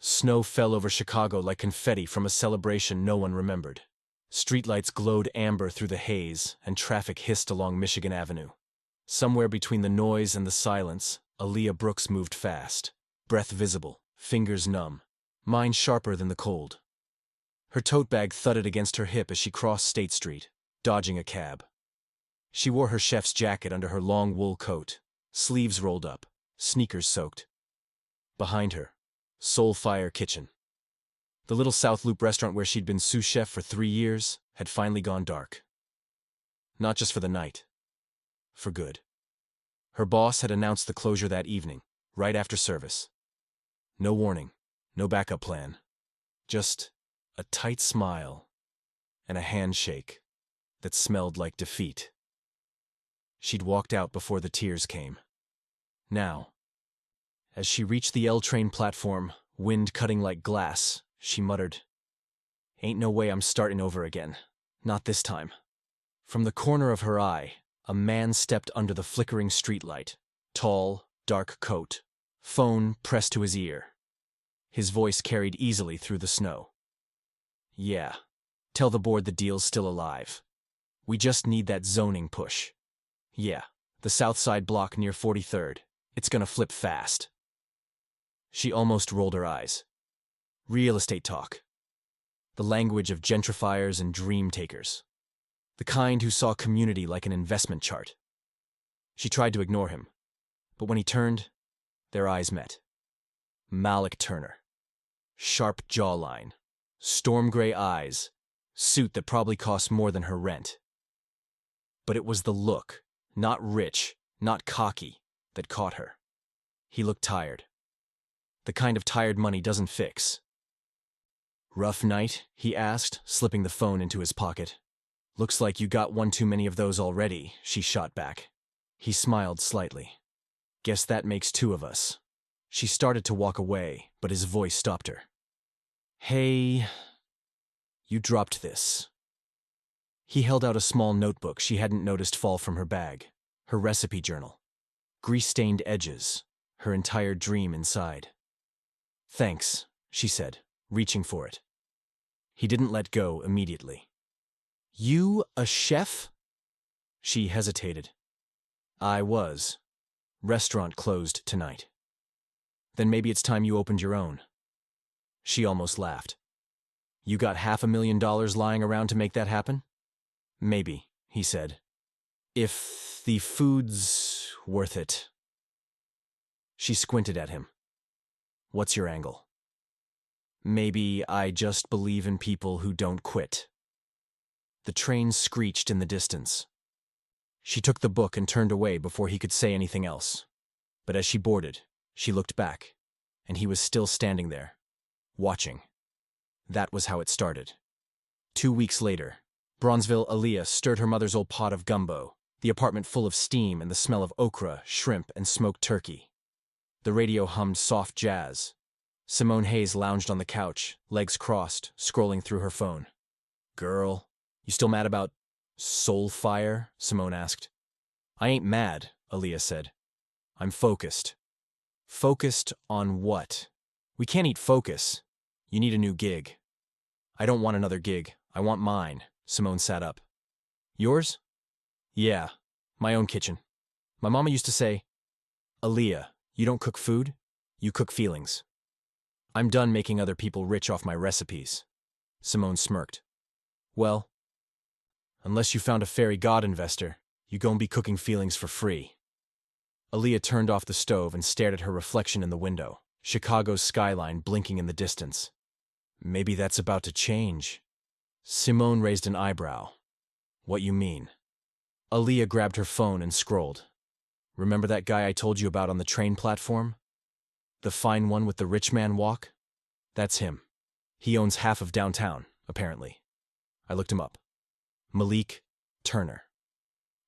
Snow fell over Chicago like confetti from a celebration no one remembered. Streetlights glowed amber through the haze, and traffic hissed along Michigan Avenue. Somewhere between the noise and the silence, Aaliyah Brooks moved fast, breath visible, fingers numb, mind sharper than the cold. Her tote bag thudded against her hip as she crossed State Street, dodging a cab. She wore her chef's jacket under her long wool coat, sleeves rolled up, sneakers soaked. Behind her, Soul Fire Kitchen. The little South Loop restaurant where she'd been sous chef for 3 years had finally gone dark. Not just for the night. For good. Her boss had announced the closure that evening, right after service. No warning, no backup plan. Just a tight smile and a handshake that smelled like defeat. She'd walked out before the tears came. Now, as she reached the L train platform, wind cutting like glass, she muttered, "Ain't no way I'm starting over again. Not this time." From the corner of her eye, a man stepped under the flickering streetlight. Tall, dark coat, phone pressed to his ear. His voice carried easily through the snow. "Yeah, tell the board the deal's still alive. We just need that zoning push. Yeah, the South Side block near 43rd. It's gonna flip fast." She almost rolled her eyes. Real estate talk. The language of gentrifiers and dream takers. The kind who saw community like an investment chart. She tried to ignore him, but when he turned, their eyes met. Malik Turner. Sharp jawline, storm gray eyes, suit that probably cost more than her rent. But it was the look, not rich, not cocky, that caught her. He looked tired. The kind of tired money doesn't fix. "Rough night?" he asked, slipping the phone into his pocket. "Looks like you got one too many of those already," she shot back. He smiled slightly. "Guess that makes 2 of us." She started to walk away, but his voice stopped her. "Hey, you dropped this." He held out a small notebook she hadn't noticed fall from her bag, her recipe journal. Grease-stained edges, her entire dream inside. "Thanks," she said, reaching for it. He didn't let go immediately. "You a chef?" She hesitated. "I was. Restaurant closed tonight." "Then maybe it's time you opened your own." She almost laughed. "You got $500,000 lying around to make that happen?" "Maybe," he said. "If the food's worth it." She squinted at him. "What's your angle?" "Maybe I just believe in people who don't quit." The train screeched in the distance. She took the book and turned away before he could say anything else. But as she boarded, she looked back, and he was still standing there, watching. That was how it started. 2 weeks later, Bronzeville Aaliyah stirred her mother's old pot of gumbo, the apartment full of steam and the smell of okra, shrimp, and smoked turkey. The radio hummed soft jazz. Simone Hayes lounged on the couch, legs crossed, scrolling through her phone. "Girl, you still mad about Soul Fire?" Simone asked. "I ain't mad," Aaliyah said. "I'm focused." "Focused on what?" "We can't eat focus. You need a new gig." "I don't want another gig. I want mine." Simone sat up. "Yours?" "Yeah, my own kitchen. My mama used to say, 'Aaliyah, you don't cook food, you cook feelings.' I'm done making other people rich off my recipes." Simone smirked. "Well, unless you found a fairy god investor, you gon' be cooking feelings for free." Aaliyah turned off the stove and stared at her reflection in the window, Chicago's skyline blinking in the distance. "Maybe that's about to change." Simone raised an eyebrow. "What you mean?" Aaliyah grabbed her phone and scrolled. "Remember that guy I told you about on the train platform? The fine one with the rich man walk? That's him. He owns half of downtown, apparently." I looked him up. Malik Turner.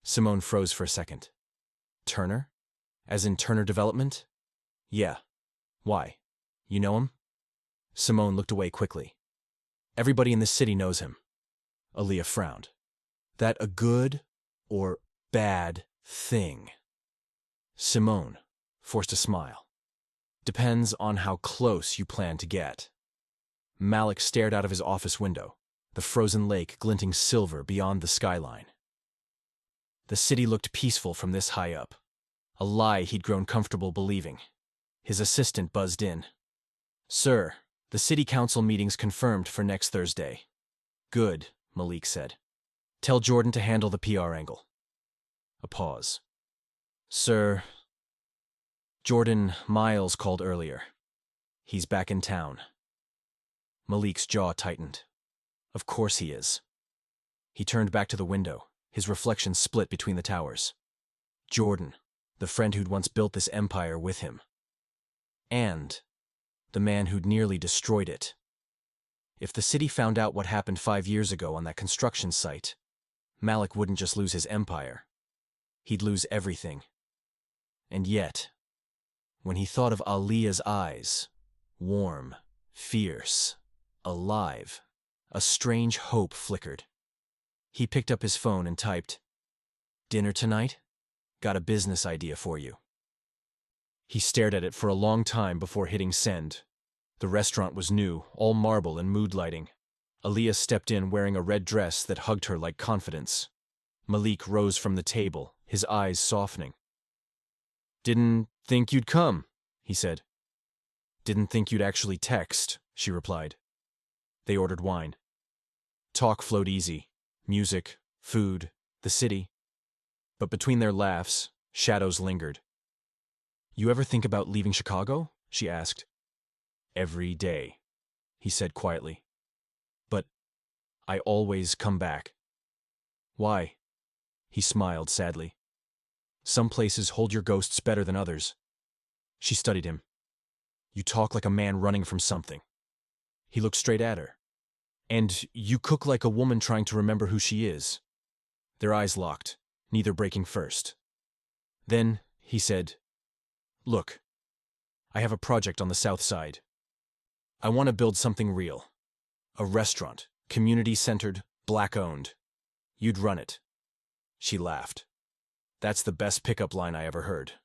Simone froze for a second. "Turner? As in Turner Development?" "Yeah. Why? You know him?" Simone looked away quickly. "Everybody in the city knows him." Aaliyah frowned. "That a good or bad thing?" Simone forced a smile. Depends on how close you plan to get. Malik stared out of his office window, the frozen lake glinting silver beyond the skyline. The city looked peaceful from this high up, a lie he'd grown comfortable believing. His assistant buzzed in. "Sir, the city council meeting's confirmed for next Thursday." "Good," Malik said. "Tell Jordan to handle the PR angle." A pause. "Sir, Jordan, Miles called earlier. He's back in town." Malik's jaw tightened. Of course he is. He turned back to the window, his reflection split between the towers. Jordan, the friend who'd once built this empire with him. And the man who'd nearly destroyed it. If the city found out what happened 5 years ago on that construction site, Malik wouldn't just lose his empire. He'd lose everything. And yet, when he thought of Aliya's eyes, warm, fierce, alive, a strange hope flickered. He picked up his phone and typed, "Dinner tonight? Got a business idea for you." He stared at it for a long time before hitting send. The restaurant was new, all marble and mood lighting. Aliya stepped in wearing a red dress that hugged her like confidence. Malik rose from the table, his eyes softening. "Didn't think you'd come," he said. "Didn't think you'd actually text," she replied. They ordered wine. Talk flowed easy. Music, food, the city. But between their laughs, shadows lingered. "You ever think about leaving Chicago?" she asked. "Every day," he said quietly. "But I always come back." "Why?" He smiled sadly. "Some places hold your ghosts better than others." She studied him. "You talk like a man running from something." He looked straight at her. "And you cook like a woman trying to remember who she is." Their eyes locked, neither breaking first. Then he said, "Look, I have a project on the south side. I want to build something real. A restaurant, community-centered, black-owned. You'd run it." She laughed. "That's the best pickup line I ever heard."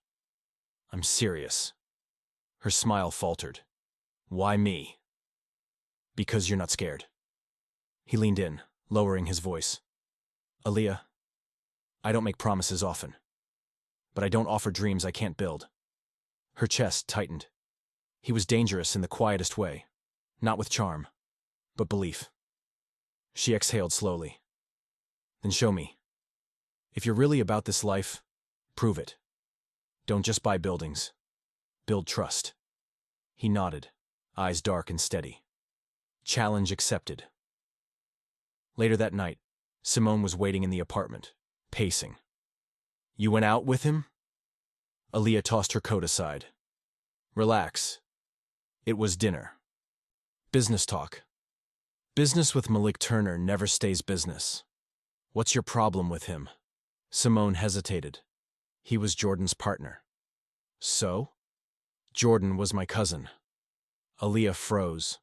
"I'm serious." Her smile faltered. "Why me?" "Because you're not scared." He leaned in, lowering his voice. "Aliya, I don't make promises often. But I don't offer dreams I can't build." Her chest tightened. He was dangerous in the quietest way, not with charm, but belief. She exhaled slowly. "Then show me. If you're really about this life, prove it. Don't just buy buildings. Build trust." He nodded, eyes dark and steady. Challenge accepted. Later that night, Simone was waiting in the apartment, pacing. "You went out with him?" Aliya tossed her coat aside. "Relax. It was dinner. Business talk. Business with Malik Turner never stays business." "What's your problem with him?" Simone hesitated. "He was Jordan's partner." "So?" "Jordan was my cousin." Aliya froze.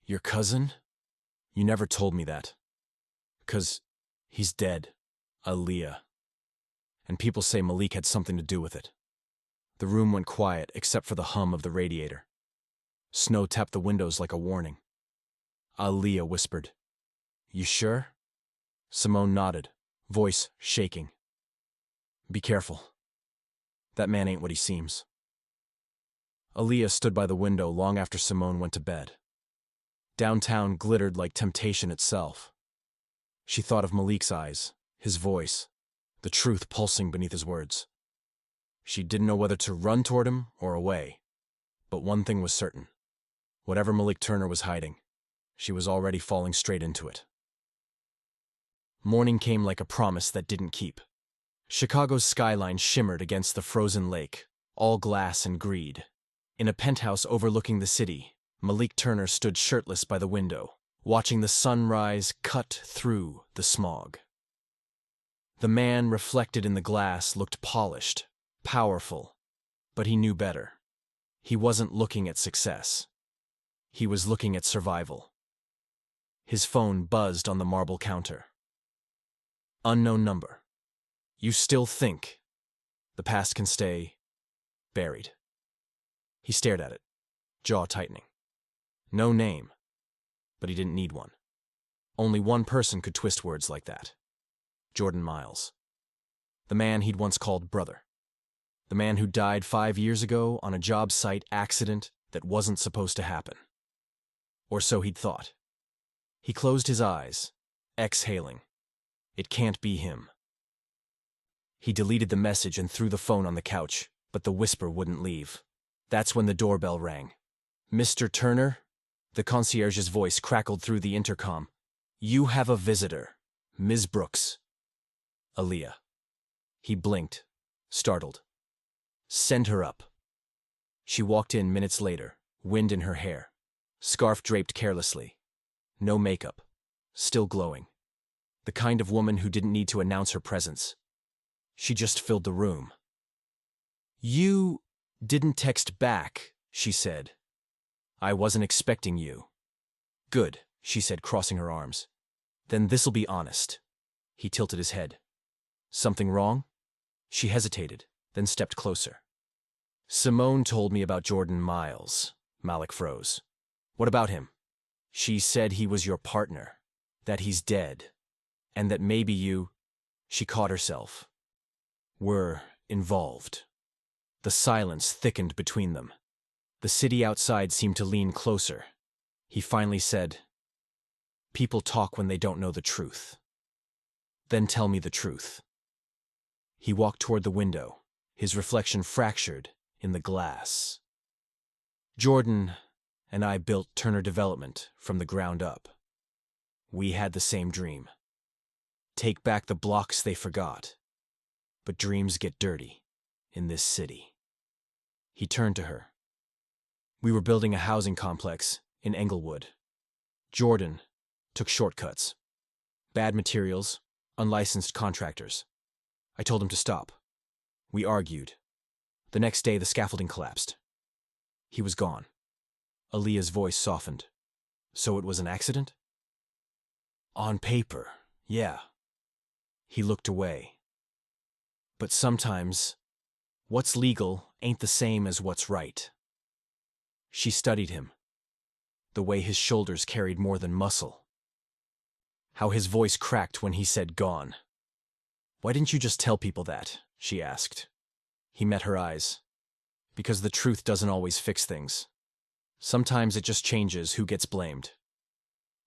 "Your cousin? You never told me that." "'Cause he's dead, Aliya. And people say Malik had something to do with it." The room went quiet except for the hum of the radiator. Snow tapped the windows like a warning. Aliya whispered, "You sure?" Simone nodded, voice shaking. "Be careful. That man ain't what he seems." Aliya stood by the window long after Simone went to bed. Downtown glittered like temptation itself. She thought of Malik's eyes, his voice, the truth pulsing beneath his words. She didn't know whether to run toward him or away. But one thing was certain. Whatever Malik Turner was hiding, she was already falling straight into it. Morning came like a promise that didn't keep. Chicago's skyline shimmered against the frozen lake, all glass and greed. In a penthouse overlooking the city, Malik Turner stood shirtless by the window, watching the sunrise cut through the smog. The man reflected in the glass looked polished, powerful, but he knew better. He wasn't looking at success. He was looking at survival. His phone buzzed on the marble counter. Unknown number. "You still think the past can stay buried?" He stared at it, jaw tightening. No name, but he didn't need one. Only one person could twist words like that. Jordan Miles. The man he'd once called brother. The man who died 5 years ago on a job site accident that wasn't supposed to happen. Or so he'd thought. He closed his eyes, exhaling. It can't be him. He deleted the message and threw the phone on the couch, but the whisper wouldn't leave. That's when the doorbell rang. "Mr. Turner?" The concierge's voice crackled through the intercom. "You have a visitor. Ms. Brooks." Aaliyah. He blinked, startled. "Send her up." She walked in minutes later, wind in her hair, scarf draped carelessly. No makeup, still glowing. The kind of woman who didn't need to announce her presence. She just filled the room. "You didn't text back," she said. "I wasn't expecting you." "Good," she said, crossing her arms. "Then this'll be honest." He tilted his head. "Something wrong?" She hesitated, then stepped closer. "Simone told me about Jordan Miles." Malik froze. "What about him?" "She said he was your partner, that he's dead, and that maybe you—" She caught herself. "Were involved." The silence thickened between them. The city outside seemed to lean closer. He finally said, "People talk when they don't know the truth." "Then tell me the truth." He walked toward the window, his reflection fractured in the glass. "Jordan and I built Turner Development from the ground up. We had the same dream. Take back the blocks they forgot. But dreams get dirty in this city." He turned to her. "We were building a housing complex in Englewood. Jordan took shortcuts. Bad materials, unlicensed contractors. I told him to stop. We argued. The next day, the scaffolding collapsed. He was gone." Aaliyah's voice softened. "So it was an accident?" "On paper, yeah." He looked away. "But sometimes, what's legal ain't the same as what's right." She studied him. The way his shoulders carried more than muscle. How his voice cracked when he said gone. "Why didn't you just tell people that?" she asked. He met her eyes. "Because the truth doesn't always fix things. Sometimes it just changes who gets blamed."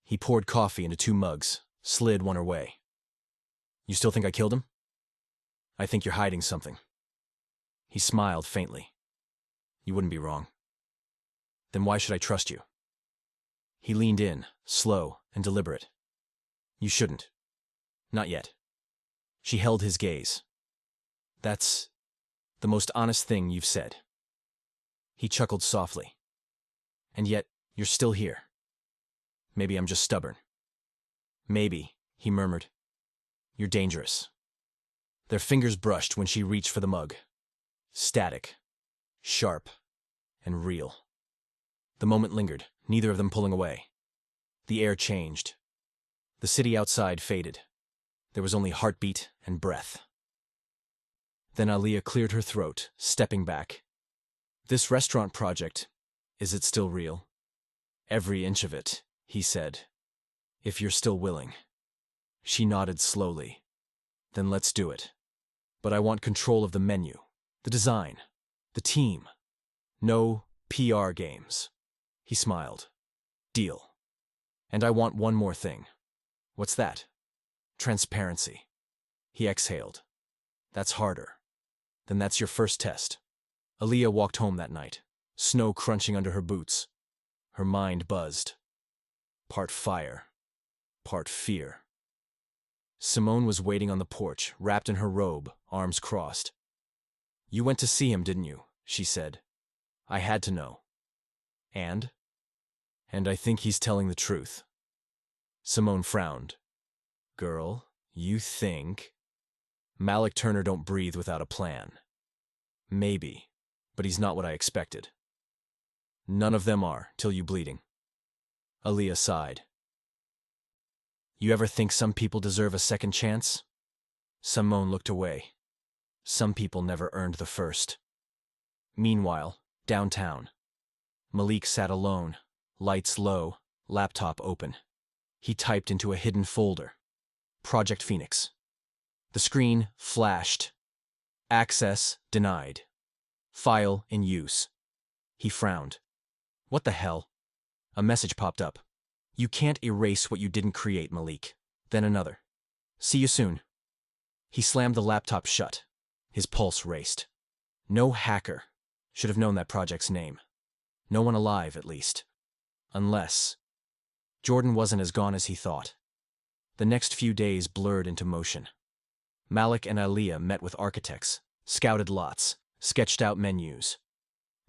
He poured coffee into 2 mugs, slid one her way. "You still think I killed him?" "I think you're hiding something." He smiled faintly. "You wouldn't be wrong." "Then why should I trust you?" He leaned in, slow and deliberate. "You shouldn't. Not yet." She held his gaze. "That's the most honest thing you've said." He chuckled softly. "And yet, you're still here. Maybe I'm just stubborn." "Maybe," he murmured. "You're dangerous." Their fingers brushed when she reached for the mug. Static, sharp, and real. The moment lingered, neither of them pulling away. The air changed. The city outside faded. There was only heartbeat and breath. Then Aaliyah cleared her throat, stepping back. "This restaurant project, is it still real?" "Every inch of it," he said. "If you're still willing." She nodded slowly. "Then let's do it. But I want control of the menu, the design, the team. No PR games." He smiled. "Deal. And I want one more thing." "What's that?" "Transparency." He exhaled. "That's harder." "Then that's your first test." Aaliyah walked home that night, snow crunching under her boots. Her mind buzzed. Part fire, part fear. Simone was waiting on the porch, wrapped in her robe, arms crossed. "You went to see him, didn't you?" she said. "I had to know." "And?" "And I think he's telling the truth." Simone frowned. "Girl, you think—" "Malik Turner don't breathe without a plan." "Maybe, but he's not what I expected." "None of them are, till you bleeding." Aaliyah sighed. "You ever think some people deserve a second chance?" Simone looked away. "Some people never earned the first." Meanwhile, Downtown. Malik sat alone, lights low, laptop open. He typed into a hidden folder. Project Phoenix. The screen flashed. Access denied. File in use. He frowned. What the hell? A message popped up. You can't erase what you didn't create, Malik. Then another. See you soon. He slammed the laptop shut. His pulse raced. No hacker should have known that project's name. No one alive, at least. Unless Jordan wasn't as gone as he thought. The next few days blurred into motion. Malik and Aliyah met with architects, scouted lots, sketched out menus.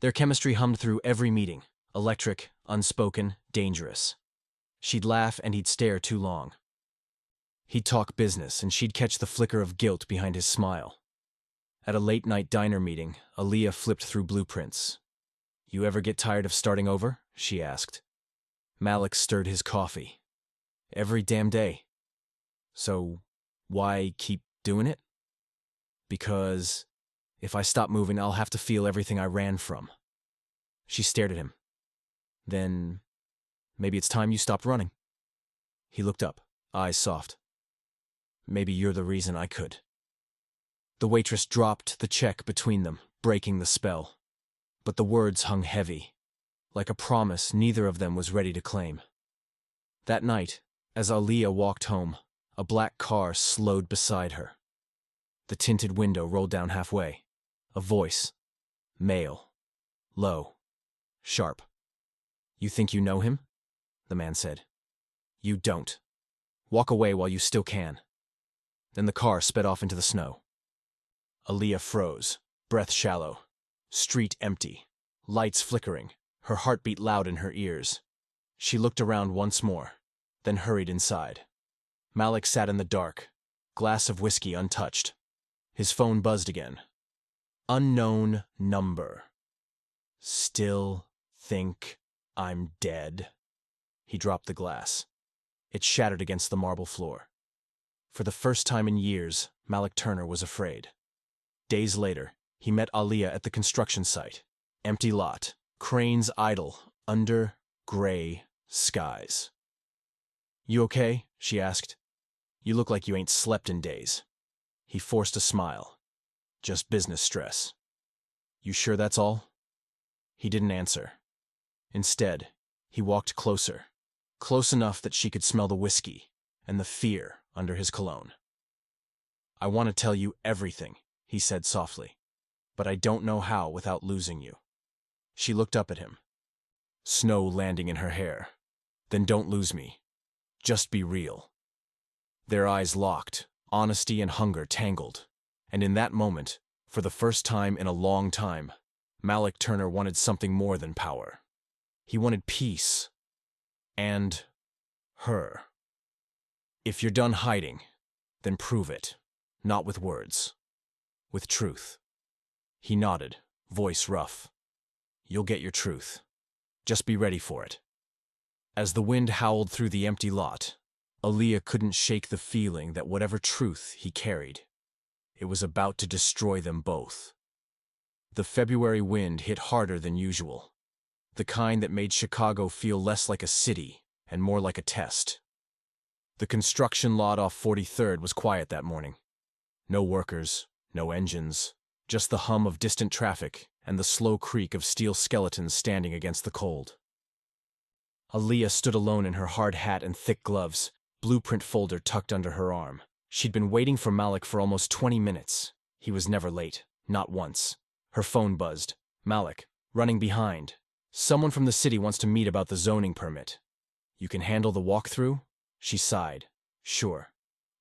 Their chemistry hummed through every meeting, electric, unspoken, dangerous. She'd laugh and he'd stare too long. He'd talk business and she'd catch the flicker of guilt behind his smile. At a late-night diner meeting, Aliyah flipped through blueprints. You ever get tired of starting over? She asked. Malik stirred his coffee. Every damn day. So, why keep doing it? Because if I stop moving, I'll have to feel everything I ran from. She stared at him. Then, maybe it's time you stopped running. He looked up, eyes soft. Maybe you're the reason I could. The waitress dropped the check between them, breaking the spell. But the words hung heavy, like a promise neither of them was ready to claim. That night, as Aliyah walked home, a black car slowed beside her. The tinted window rolled down halfway. A voice. Male. Low. Sharp. You think you know him? The man said. You don't. Walk away while you still can. Then the car sped off into the snow. Aliyah froze, breath shallow. Street empty. Lights flickering. Her heartbeat loud in her ears. She looked around once more, then hurried inside. Malik sat in the dark, glass of whiskey untouched. His phone buzzed again. Unknown number. Still think I'm dead. He dropped the glass. It shattered against the marble floor. For the first time in years, Malik Turner was afraid. Days later, he met Aliyah at the construction site. Empty lot, cranes idle, under gray skies. You okay? She asked. You look like you ain't slept in days. He forced a smile. Just business stress. You sure that's all? He didn't answer. Instead, he walked closer, close enough that she could smell the whiskey and the fear under his cologne. I want to tell you everything, he said softly, but I don't know how without losing you. She looked up at him. Snow landing in her hair. Then don't lose me. Just be real. Their eyes locked, honesty and hunger tangled. And in that moment, for the first time in a long time, Malik Turner wanted something more than power. He wanted peace. And her. If you're done hiding, then prove it. Not with words. With truth. He nodded, voice rough. You'll get your truth. Just be ready for it. As the wind howled through the empty lot, Aliyah couldn't shake the feeling that whatever truth he carried, it was about to destroy them both. The February wind hit harder than usual, the kind that made Chicago feel less like a city and more like a test. The construction lot off 43rd was quiet that morning. No workers, no engines, just the hum of distant traffic and the slow creak of steel skeletons standing against the cold. Aliyah stood alone in her hard hat and thick gloves, blueprint folder tucked under her arm. She'd been waiting for Malik for almost 20 minutes. He was never late, not once. Her phone buzzed. Malik, running behind. Someone from the city wants to meet about the zoning permit. You can handle the walkthrough? She sighed. Sure.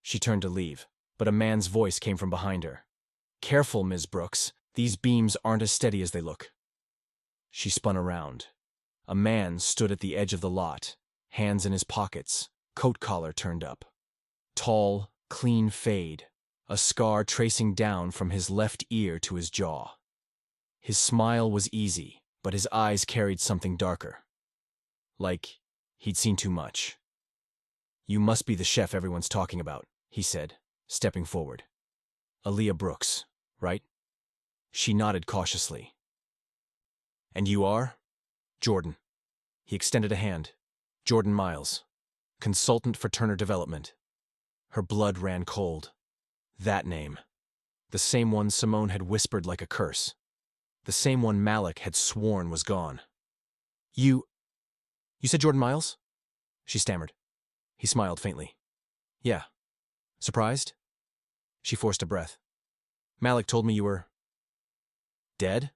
She turned to leave, but a man's voice came from behind her. Careful, Ms. Brooks. These beams aren't as steady as they look. She spun around. A man stood at the edge of the lot, hands in his pockets, coat collar turned up. Tall, clean fade, a scar tracing down from his left ear to his jaw. His smile was easy, but his eyes carried something darker. Like he'd seen too much. You must be the chef everyone's talking about, he said, stepping forward. Aliyah Brooks, right? She nodded cautiously. And you are? Jordan. He extended a hand. Jordan Miles, consultant for Turner Development. Her blood ran cold. That name. The same one Simone had whispered like a curse. The same one Malik had sworn was gone. You said Jordan Miles? She stammered. He smiled faintly. Yeah. Surprised? She forced a breath. Malik told me you were... dead?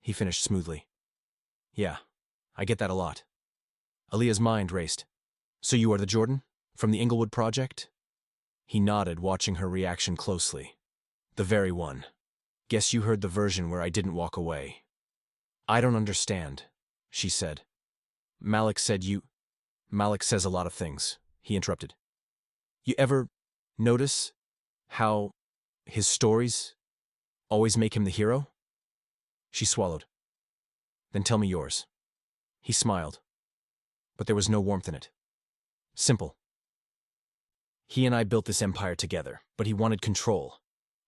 He finished smoothly. Yeah, I get that a lot. Aaliyah's mind raced. So you are the Jordan? From the Inglewood Project? He nodded, watching her reaction closely. The very one. Guess you heard the version where I didn't walk away. I don't understand, she said. Malik said you... Malik says a lot of things, he interrupted. You ever notice how his stories always make him the hero? She swallowed. Then tell me yours. He smiled, but there was no warmth in it. Simple. He and I built this empire together, but he wanted control.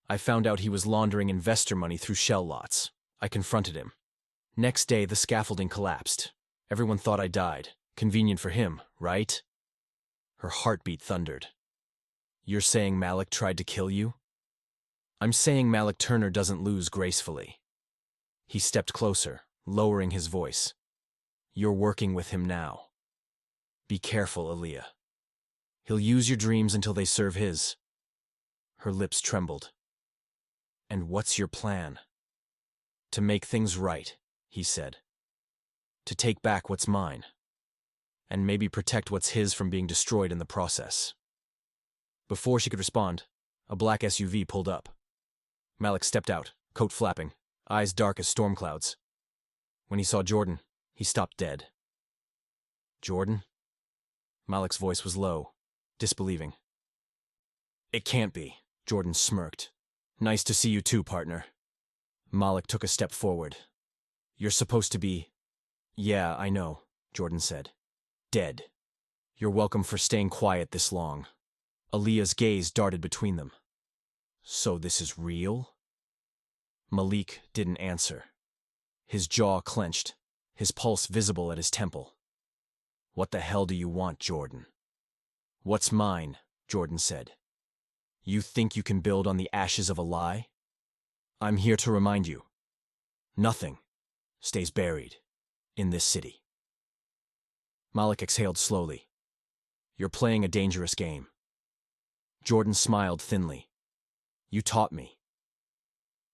I found out he was laundering investor money through shell lots. I confronted him. Next day, the scaffolding collapsed. Everyone thought I died. Convenient for him, right? Her heartbeat thundered. You're saying Malik tried to kill you? I'm saying Malik Turner doesn't lose gracefully. He stepped closer, lowering his voice. You're working with him now. Be careful, Aaliyah. He'll use your dreams until they serve his. Her lips trembled. And what's your plan? To make things right, he said. To take back what's mine. And maybe protect what's his from being destroyed in the process. Before she could respond, a black SUV pulled up. Malik stepped out, coat flapping, eyes dark as storm clouds. When he saw Jordan, he stopped dead. Jordan? Malik's voice was low, disbelieving. It can't be, Jordan smirked. Nice to see you too, partner. Malik took a step forward. You're supposed to be... Yeah, I know, Jordan said. Dead. You're welcome for staying quiet this long. Aaliyah's gaze darted between them. So this is real? Malik didn't answer. His jaw clenched, his pulse visible at his temple. What the hell do you want, Jordan? What's mine, Jordan said. You think you can build on the ashes of a lie? I'm here to remind you. Nothing stays buried in this city. Malik exhaled slowly. You're playing a dangerous game. Jordan smiled thinly. You taught me.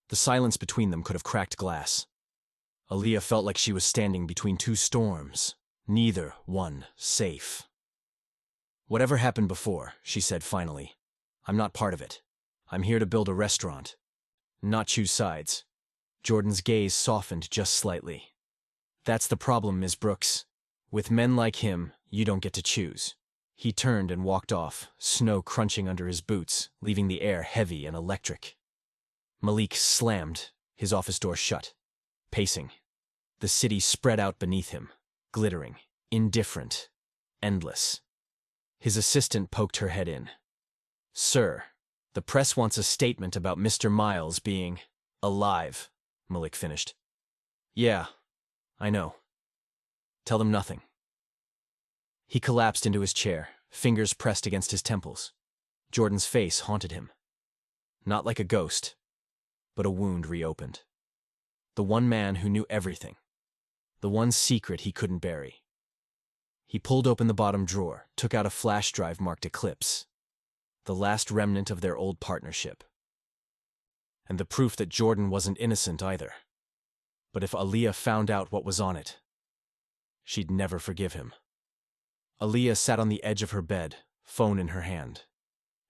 The silence between them could have cracked glass. Aaliyah felt like she was standing between two storms, neither one safe. Whatever happened before, she said finally, I'm not part of it. I'm here to build a restaurant, not choose sides. Jordan's gaze softened just slightly. That's the problem, Ms. Brooks. With men like him, you don't get to choose. He turned and walked off, snow crunching under his boots, leaving the air heavy and electric. Malik slammed, his office door shut, pacing. The city spread out beneath him, glittering, indifferent, endless. His assistant poked her head in. Sir, the press wants a statement about Mr. Miles being alive, Malik finished. Yeah, I know. Tell them nothing. He collapsed into his chair, fingers pressed against his temples. Jordan's face haunted him. Not like a ghost, but a wound reopened. The one man who knew everything. The one secret he couldn't bury. He pulled open the bottom drawer, took out a flash drive marked Eclipse. The last remnant of their old partnership. And the proof that Jordan wasn't innocent either. But if Aaliyah found out what was on it, she'd never forgive him. Aaliyah sat on the edge of her bed, phone in her hand.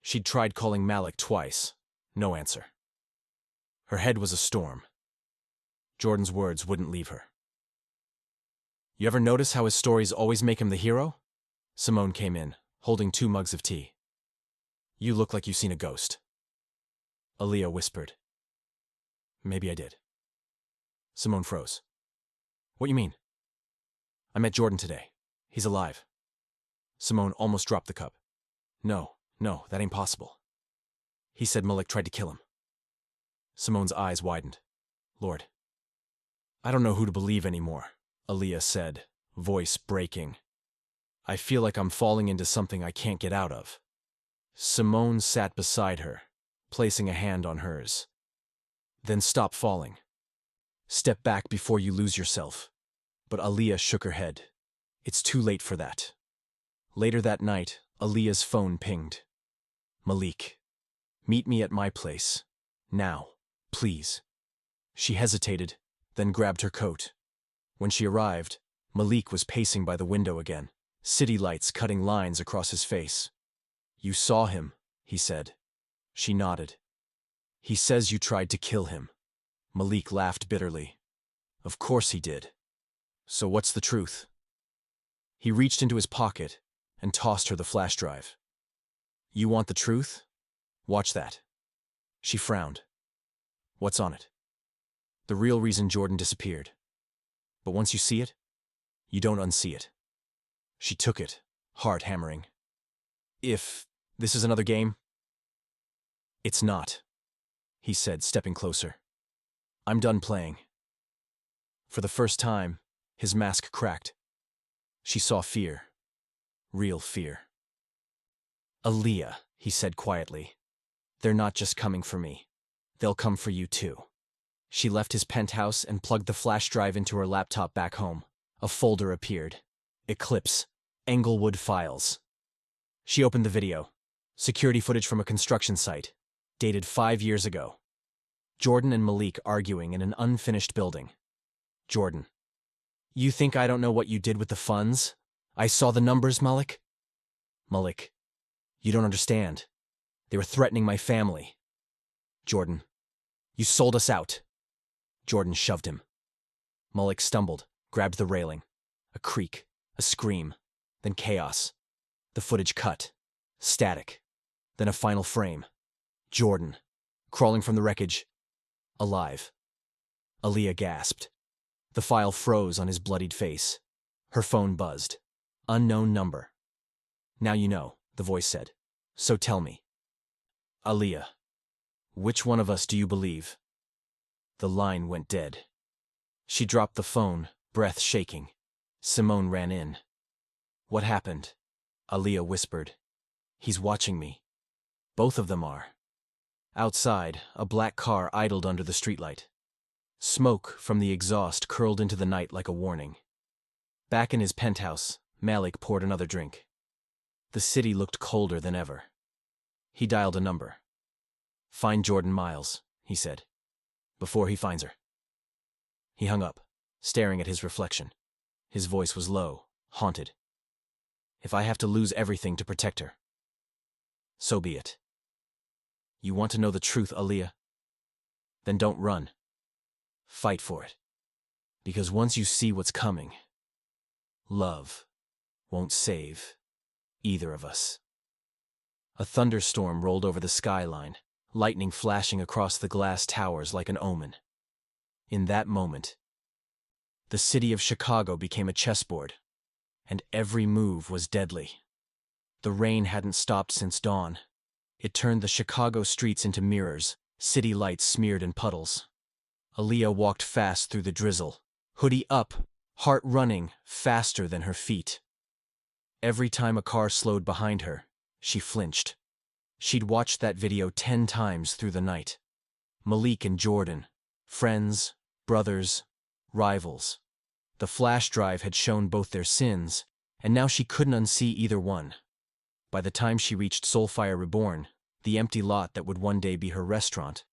She'd tried calling Malik twice. No answer. Her head was a storm. Jordan's words wouldn't leave her. You ever notice how his stories always make him the hero? Simone came in, holding 2 mugs of tea. You look like you've seen a ghost. Aaliyah whispered. Maybe I did. Simone froze. What you mean? I met Jordan today. He's alive. Simone almost dropped the cup. No, that ain't possible. He said Malik tried to kill him. Simone's eyes widened. Lord. I don't know who to believe anymore, Aaliyah said, voice breaking. I feel like I'm falling into something I can't get out of. Simone sat beside her, placing a hand on hers. Then stop falling. Step back before you lose yourself. But Aaliyah shook her head. It's too late for that. Later that night, Aaliyah's phone pinged. Malik, meet me at my place. Now, please. She hesitated, then grabbed her coat. When she arrived, Malik was pacing by the window again, city lights cutting lines across his face. You saw him, he said. She nodded. He says you tried to kill him. Malik laughed bitterly. Of course he did. So what's the truth? He reached into his pocket and tossed her the flash drive. You want the truth? Watch that. She frowned. What's on it? The real reason Jordan disappeared. But once you see it, you don't unsee it. She took it, heart hammering. If this is another game? It's not, he said, stepping closer. I'm done playing. For the first time, his mask cracked. She saw fear. Real fear. Aaliyah, he said quietly. They're not just coming for me. They'll come for you too. She left his penthouse and plugged the flash drive into her laptop back home. A folder appeared. Eclipse. Englewood Files. She opened the video. Security footage from a construction site. Dated 5 years ago. Jordan and Malik arguing in an unfinished building. Jordan. You think I don't know what you did with the funds? I saw the numbers, Malik. Malik. You don't understand. They were threatening my family. Jordan. You sold us out. Jordan shoved him. Malik stumbled, grabbed the railing. A creak, a scream, then chaos. The footage cut. Static. Then a final frame. Jordan, crawling from the wreckage. Alive. Aaliyah gasped. The file froze on his bloodied face. Her phone buzzed. Unknown number. Now you know, the voice said. So tell me. Aaliyah, which one of us do you believe? The line went dead. She dropped the phone, breath shaking. Simone ran in. What happened? Aaliyah whispered. He's watching me. Both of them are. Outside, a black car idled under the streetlight. Smoke from the exhaust curled into the night like a warning. Back in his penthouse, Malik poured another drink. The city looked colder than ever. He dialed a number. Find Jordan Miles, he said, before he finds her. He hung up, staring at his reflection. His voice was low, haunted. If I have to lose everything to protect her, so be it. You want to know the truth, Aaliyah? Then don't run. Fight for it. Because once you see what's coming, love won't save either of us. A thunderstorm rolled over the skyline, lightning flashing across the glass towers like an omen. In that moment, the city of Chicago became a chessboard, and every move was deadly. The rain hadn't stopped since dawn. It turned the Chicago streets into mirrors, city lights smeared in puddles. Aaliyah walked fast through the drizzle, hoodie up, heart running faster than her feet. Every time a car slowed behind her, she flinched. She'd watched that video 10 times through the night. Malik and Jordan, friends, brothers, rivals. The flash drive had shown both their sins, and now she couldn't unsee either one. By the time she reached Soulfire Reborn, the empty lot that would one day be her restaurant,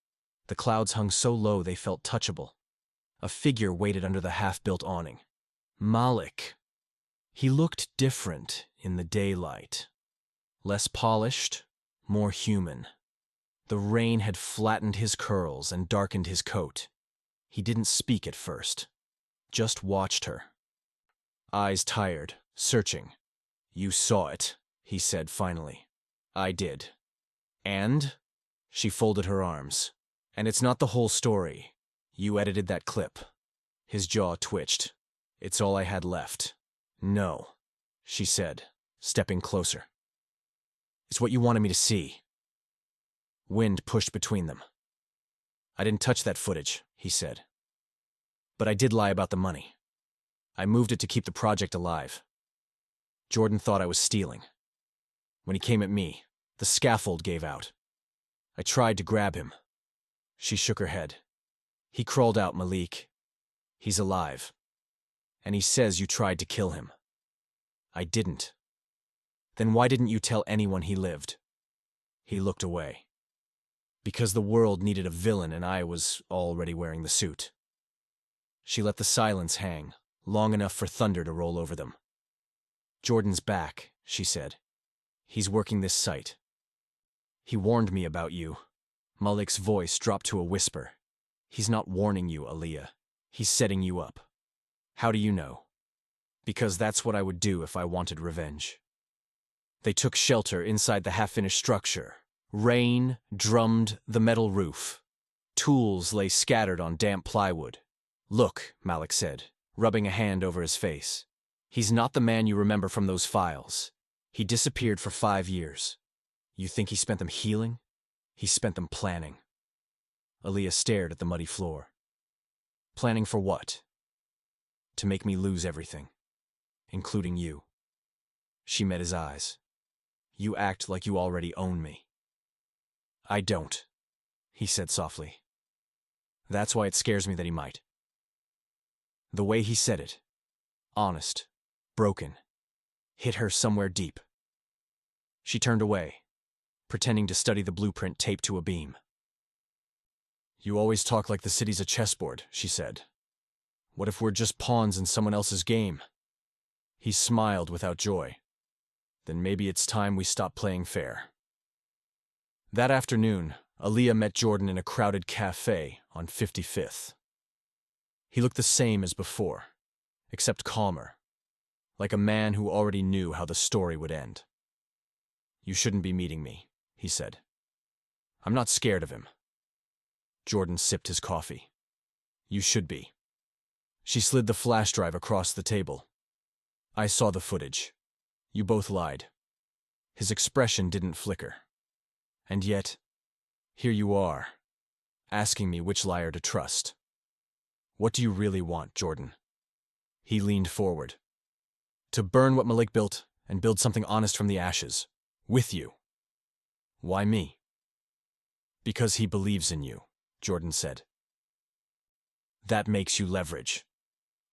the clouds hung so low they felt touchable. A figure waited under the half-built awning. Malik. He looked different in the daylight. Less polished, more human. The rain had flattened his curls and darkened his coat. He didn't speak at first, just watched her. Eyes tired, searching. You saw it, he said finally. I did. And? She folded her arms. And it's not the whole story. You edited that clip. His jaw twitched. It's all I had left. No, she said, stepping closer. It's what you wanted me to see. Wind pushed between them. I didn't touch that footage, he said. But I did lie about the money. I moved it to keep the project alive. Jordan thought I was stealing. When he came at me, the scaffold gave out. I tried to grab him. She shook her head. He crawled out, Malik. He's alive. And he says you tried to kill him. I didn't. Then why didn't you tell anyone he lived? He looked away. Because the world needed a villain and I was already wearing the suit. She let the silence hang, long enough for thunder to roll over them. Jordan's back, she said. He's working this site. He warned me about you. Malik's voice dropped to a whisper. He's not warning you, Aaliyah. He's setting you up. How do you know? Because that's what I would do if I wanted revenge. They took shelter inside the half-finished structure. Rain drummed the metal roof. Tools lay scattered on damp plywood. Look, Malik said, rubbing a hand over his face. He's not the man you remember from those files. He disappeared for 5 years. You think he spent them healing? He spent them planning. Aaliyah stared at the muddy floor. Planning for what? To make me lose everything, including you. She met his eyes. You act like you already own me. I don't, he said softly. That's why it scares me that he might. The way he said it, honest, broken, hit her somewhere deep. She turned away, pretending to study the blueprint taped to a beam. You always talk like the city's a chessboard, she said. What if we're just pawns in someone else's game? He smiled without joy. Then maybe it's time we stop playing fair. That afternoon, Aaliyah met Jordan in a crowded cafe on 55th. He looked the same as before, except calmer, like a man who already knew how the story would end. You shouldn't be meeting me, he said. I'm not scared of him. Jordan sipped his coffee. You should be. She slid the flash drive across the table. I saw the footage. You both lied. His expression didn't flicker. And yet, here you are, asking me which liar to trust. What do you really want, Jordan? He leaned forward. To burn what Malik built and build something honest from the ashes. With you. Why me? Because he believes in you, Jordan said. That makes you leverage.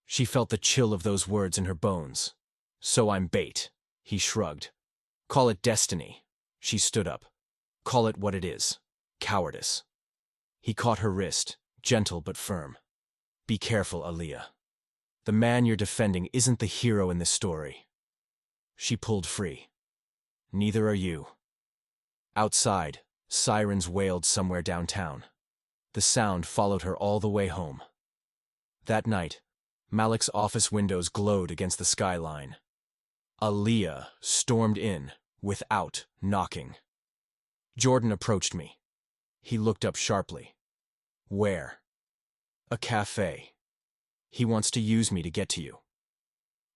She felt the chill of those words in her bones. So I'm bait, he shrugged. Call it destiny. She stood up. Call it what it is. Cowardice. He caught her wrist, gentle but firm. Be careful, Aaliyah. The man you're defending isn't the hero in this story. She pulled free. Neither are you. Outside, sirens wailed somewhere downtown. The sound followed her all the way home. That night, Malik's office windows glowed against the skyline. Aaliyah stormed in, without knocking. Jordan approached me. He looked up sharply. Where? A cafe. He wants to use me to get to you.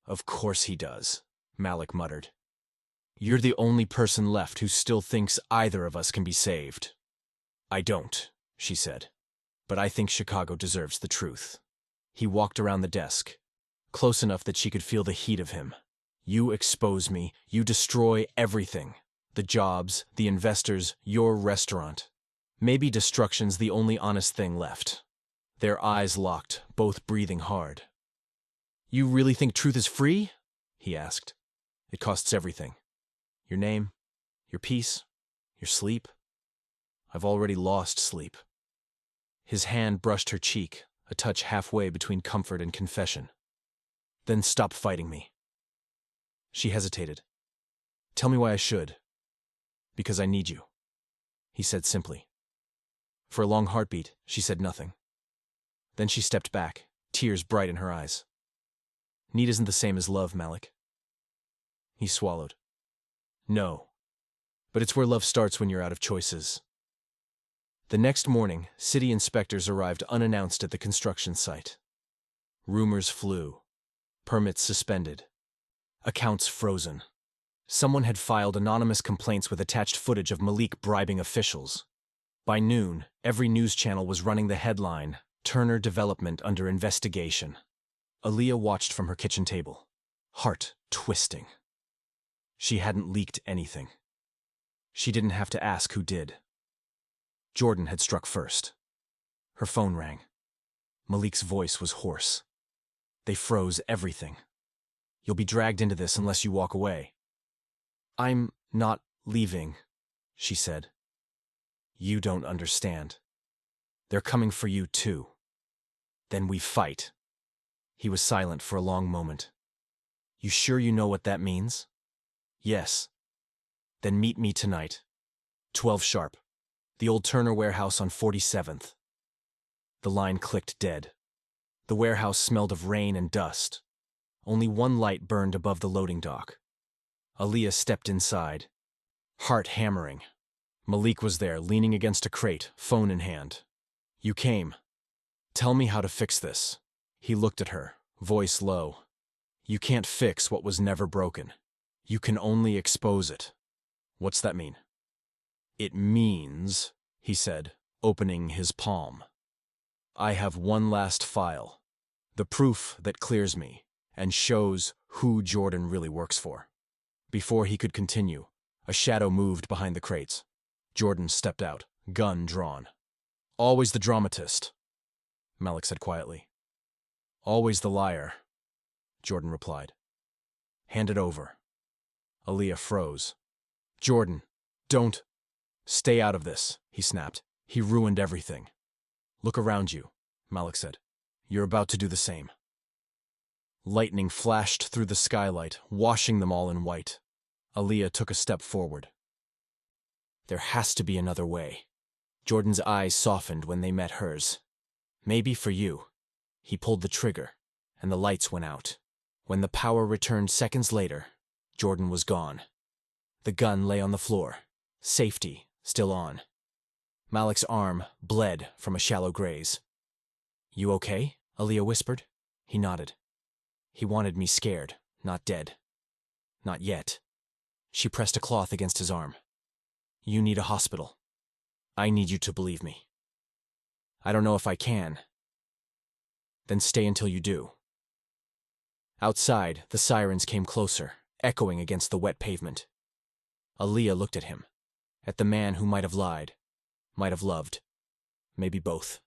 Of course he does, Malik muttered. You're the only person left who still thinks either of us can be saved. I don't, she said. But I think Chicago deserves the truth. He walked around the desk, close enough that she could feel the heat of him. You expose me, you destroy everything. The jobs, the investors, your restaurant. Maybe destruction's the only honest thing left. Their eyes locked, both breathing hard. You really think truth is free? He asked. It costs everything. Your name, your peace, your sleep. I've already lost sleep. His hand brushed her cheek, a touch halfway between comfort and confession. Then stop fighting me. She hesitated. Tell me why I should. Because I need you, he said simply. For a long heartbeat, she said nothing. Then she stepped back, tears bright in her eyes. Need isn't the same as love, Malik. He swallowed. No, but it's where love starts when you're out of choices. The next morning, city inspectors arrived unannounced at the construction site. Rumors flew. Permits suspended. Accounts frozen. Someone had filed anonymous complaints with attached footage of Malik bribing officials. By noon, every news channel was running the headline, Turner development under investigation. Aaliyah watched from her kitchen table, heart twisting. She hadn't leaked anything. She didn't have to ask who did. Jordan had struck first. Her phone rang. Malik's voice was hoarse. They froze everything. You'll be dragged into this unless you walk away. I'm not leaving, she said. You don't understand. They're coming for you too. Then we fight. He was silent for a long moment. You sure you know what that means? Yes. Then meet me tonight. 12 sharp. The old Turner warehouse on 47th. The line clicked dead. The warehouse smelled of rain and dust. Only one light burned above the loading dock. Aaliyah stepped inside, heart hammering. Malik was there, leaning against a crate, phone in hand. You came. Tell me how to fix this. He looked at her, voice low. You can't fix what was never broken. You can only expose it. What's that mean? It means, he said, opening his palm. I have one last file. The proof that clears me and shows who Jordan really works for. Before he could continue, a shadow moved behind the crates. Jordan stepped out, gun drawn. Always the dramatist, Malik said quietly. Always the liar, Jordan replied. Hand it over. Aaliyah froze. Jordan, don't. Stay out of this, he snapped. He ruined everything. Look around you, Malik said. You're about to do the same. Lightning flashed through the skylight, washing them all in white. Aaliyah took a step forward. There has to be another way. Jordan's eyes softened when they met hers. Maybe for you. He pulled the trigger, and the lights went out. When the power returned seconds later, Jordan was gone. The gun lay on the floor, safety still on. Malik's arm bled from a shallow graze. You okay? Aaliyah whispered. He nodded. He wanted me scared, not dead. Not yet. She pressed a cloth against his arm. You need a hospital. I need you to believe me. I don't know if I can. Then stay until you do. Outside, the sirens came closer, echoing against the wet pavement. Aaliyah looked at him, at the man who might have lied, might have loved, maybe both.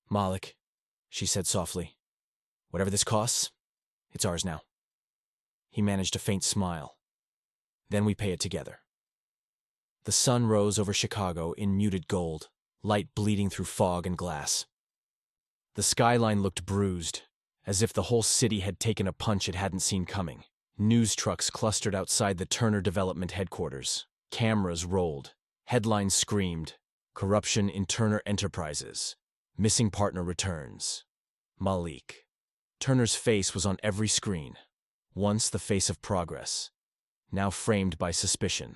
Malik, she said softly, whatever this costs, it's ours now. He managed a faint smile. Then we pay it together. The sun rose over Chicago in muted gold, light bleeding through fog and glass. The skyline looked bruised, as if the whole city had taken a punch it hadn't seen coming. News trucks clustered outside the Turner Development headquarters. Cameras rolled. Headlines screamed, corruption in Turner Enterprises. Missing partner returns. Malik. Turner's face was on every screen. Once the face of progress, now framed by suspicion.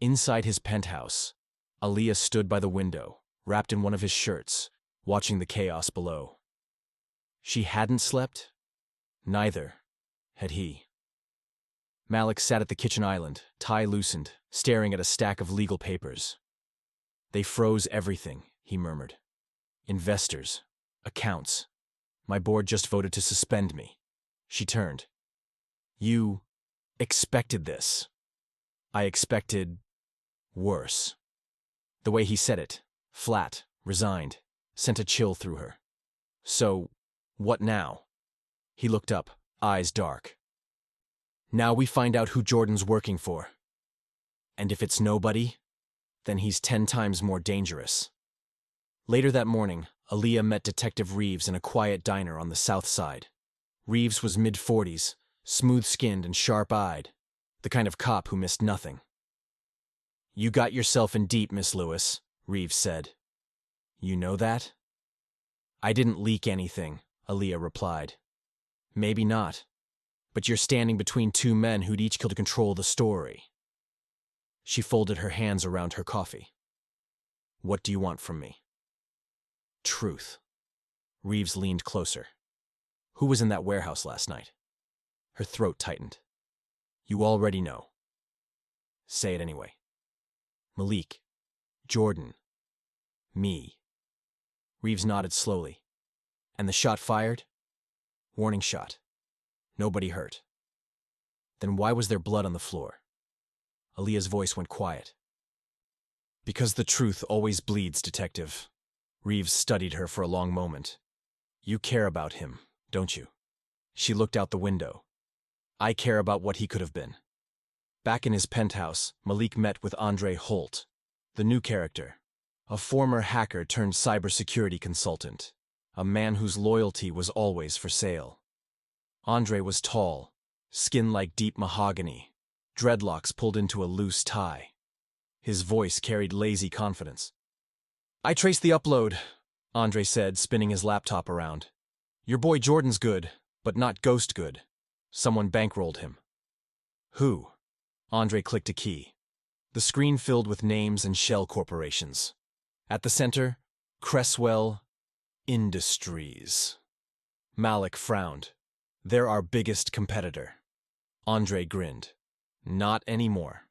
Inside his penthouse, Aaliyah stood by the window, wrapped in one of his shirts, watching the chaos below. She hadn't slept. Neither had he. Malik sat at the kitchen island, tie loosened, staring at a stack of legal papers. They froze everything, he murmured. Investors, accounts. My board just voted to suspend me. She turned. You expected this. I expected worse. The way he said it, flat, resigned, sent a chill through her. So, what now? He looked up, eyes dark. Now we find out who Jordan's working for. And if it's nobody, then he's 10 times more dangerous. Later that morning, Aaliyah met Detective Reeves in a quiet diner on the south side. Reeves was mid-40s, smooth-skinned and sharp-eyed, the kind of cop who missed nothing. You got yourself in deep, Miss Lewis, Reeves said. You know that? I didn't leak anything, Aaliyah replied. Maybe not, but you're standing between two men who'd each kill to control the story. She folded her hands around her coffee. What do you want from me? Truth. Reeves leaned closer. Who was in that warehouse last night? Her throat tightened. You already know. Say it anyway. Malik. Jordan. Me. Reeves nodded slowly. And the shot fired? Warning shot. Nobody hurt. Then why was there blood on the floor? Aaliyah's voice went quiet. Because the truth always bleeds, Detective. Reeves studied her for a long moment. You care about him, don't you? She looked out the window. I care about what he could have been. Back in his penthouse, Malik met with Andre Holt, the new character, a former hacker turned cybersecurity consultant, a man whose loyalty was always for sale. Andre was tall, skin like deep mahogany, dreadlocks pulled into a loose tie. His voice carried lazy confidence. I traced the upload, Andre said, spinning his laptop around. Your boy Jordan's good, but not ghost good. Someone bankrolled him. Who? Andre clicked a key. The screen filled with names and shell corporations. At the center, Cresswell Industries. Malik frowned. They're our biggest competitor. Andre grinned. Not anymore.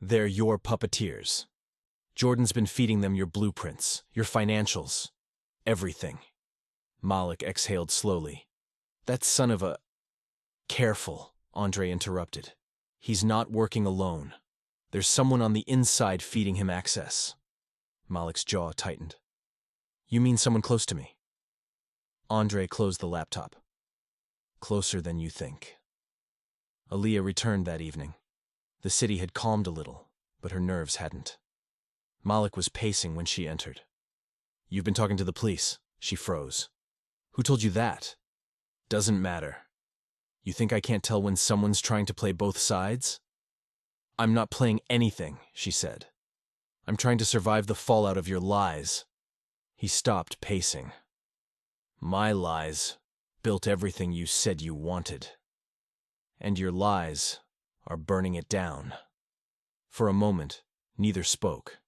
They're your puppeteers. Jordan's been feeding them your blueprints, your financials, everything. Malik exhaled slowly. That son of a... Careful, Andre interrupted. He's not working alone. There's someone on the inside feeding him access. Malik's jaw tightened. You mean someone close to me? Andre closed the laptop. Closer than you think. Aaliyah returned that evening. The city had calmed a little, but her nerves hadn't. Malik was pacing when she entered. You've been talking to the police. She froze. Who told you that? Doesn't matter. You think I can't tell when someone's trying to play both sides? I'm not playing anything, she said. I'm trying to survive the fallout of your lies. He stopped pacing. My lies built everything you said you wanted. And your lies are burning it down. For a moment, neither spoke.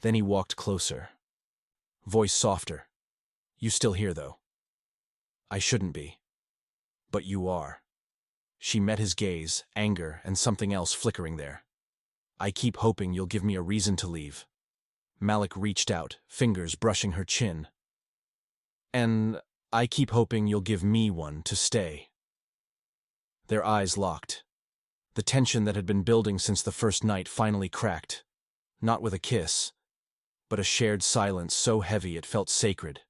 Then he walked closer. Voice softer. You still here, though. I shouldn't be. But you are. She met his gaze, anger, and something else flickering there. I keep hoping you'll give me a reason to leave. Malik reached out, fingers brushing her chin. And I keep hoping you'll give me one to stay. Their eyes locked. The tension that had been building since the first night finally cracked. Not with a kiss, but a shared silence so heavy it felt sacred.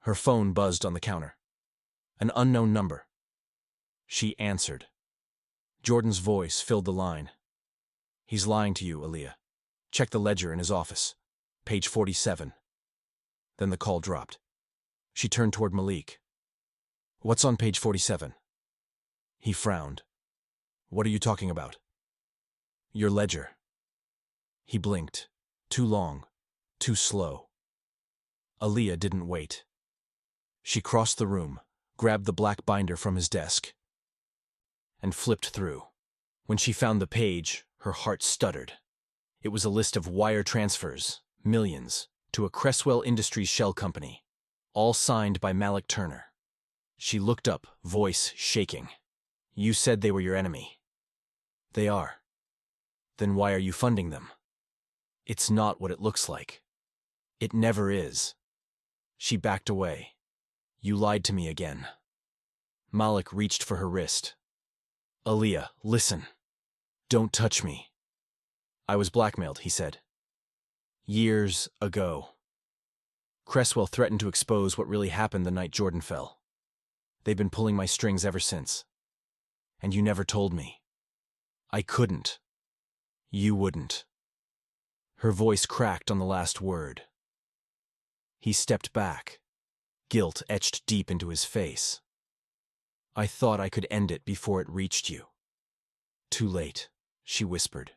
Her phone buzzed on the counter. An unknown number. She answered. Jordan's voice filled the line. He's lying to you, Aaliyah. Check the ledger in his office. Page 47. Then the call dropped. She turned toward Malik. What's on page 47? He frowned. What are you talking about? Your ledger. He blinked. Too long. Too slow. Aaliyah didn't wait. She crossed the room, grabbed the black binder from his desk, and flipped through. When she found the page, her heart stuttered. It was a list of wire transfers, millions, to a Cresswell Industries shell company, all signed by Malik Turner. She looked up, voice shaking. You said they were your enemy. They are. Then why are you funding them? It's not what it looks like. It never is. She backed away. You lied to me again. Malik reached for her wrist. Aaliyah, listen. Don't touch me. I was blackmailed, he said. Years ago. Cresswell threatened to expose what really happened the night Jordan fell. They've been pulling my strings ever since. And you never told me. I couldn't. You wouldn't. Her voice cracked on the last word. He stepped back, guilt etched deep into his face. I thought I could end it before it reached you. Too late, she whispered.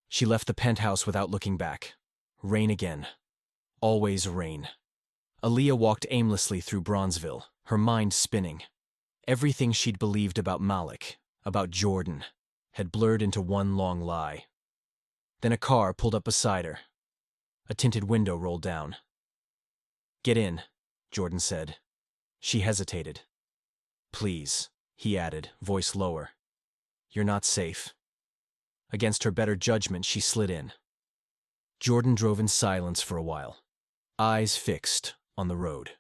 She left the penthouse without looking back. Rain again. Always rain. Aaliyah walked aimlessly through Bronzeville, her mind spinning. Everything she'd believed about Malik, about Jordan, had blurred into one long lie. Then a car pulled up beside her. A tinted window rolled down. Get in, Jordan said. She hesitated. Please, he added, voice lower. You're not safe. Against her better judgment, she slid in. Jordan drove in silence for a while. eyes fixed on the road.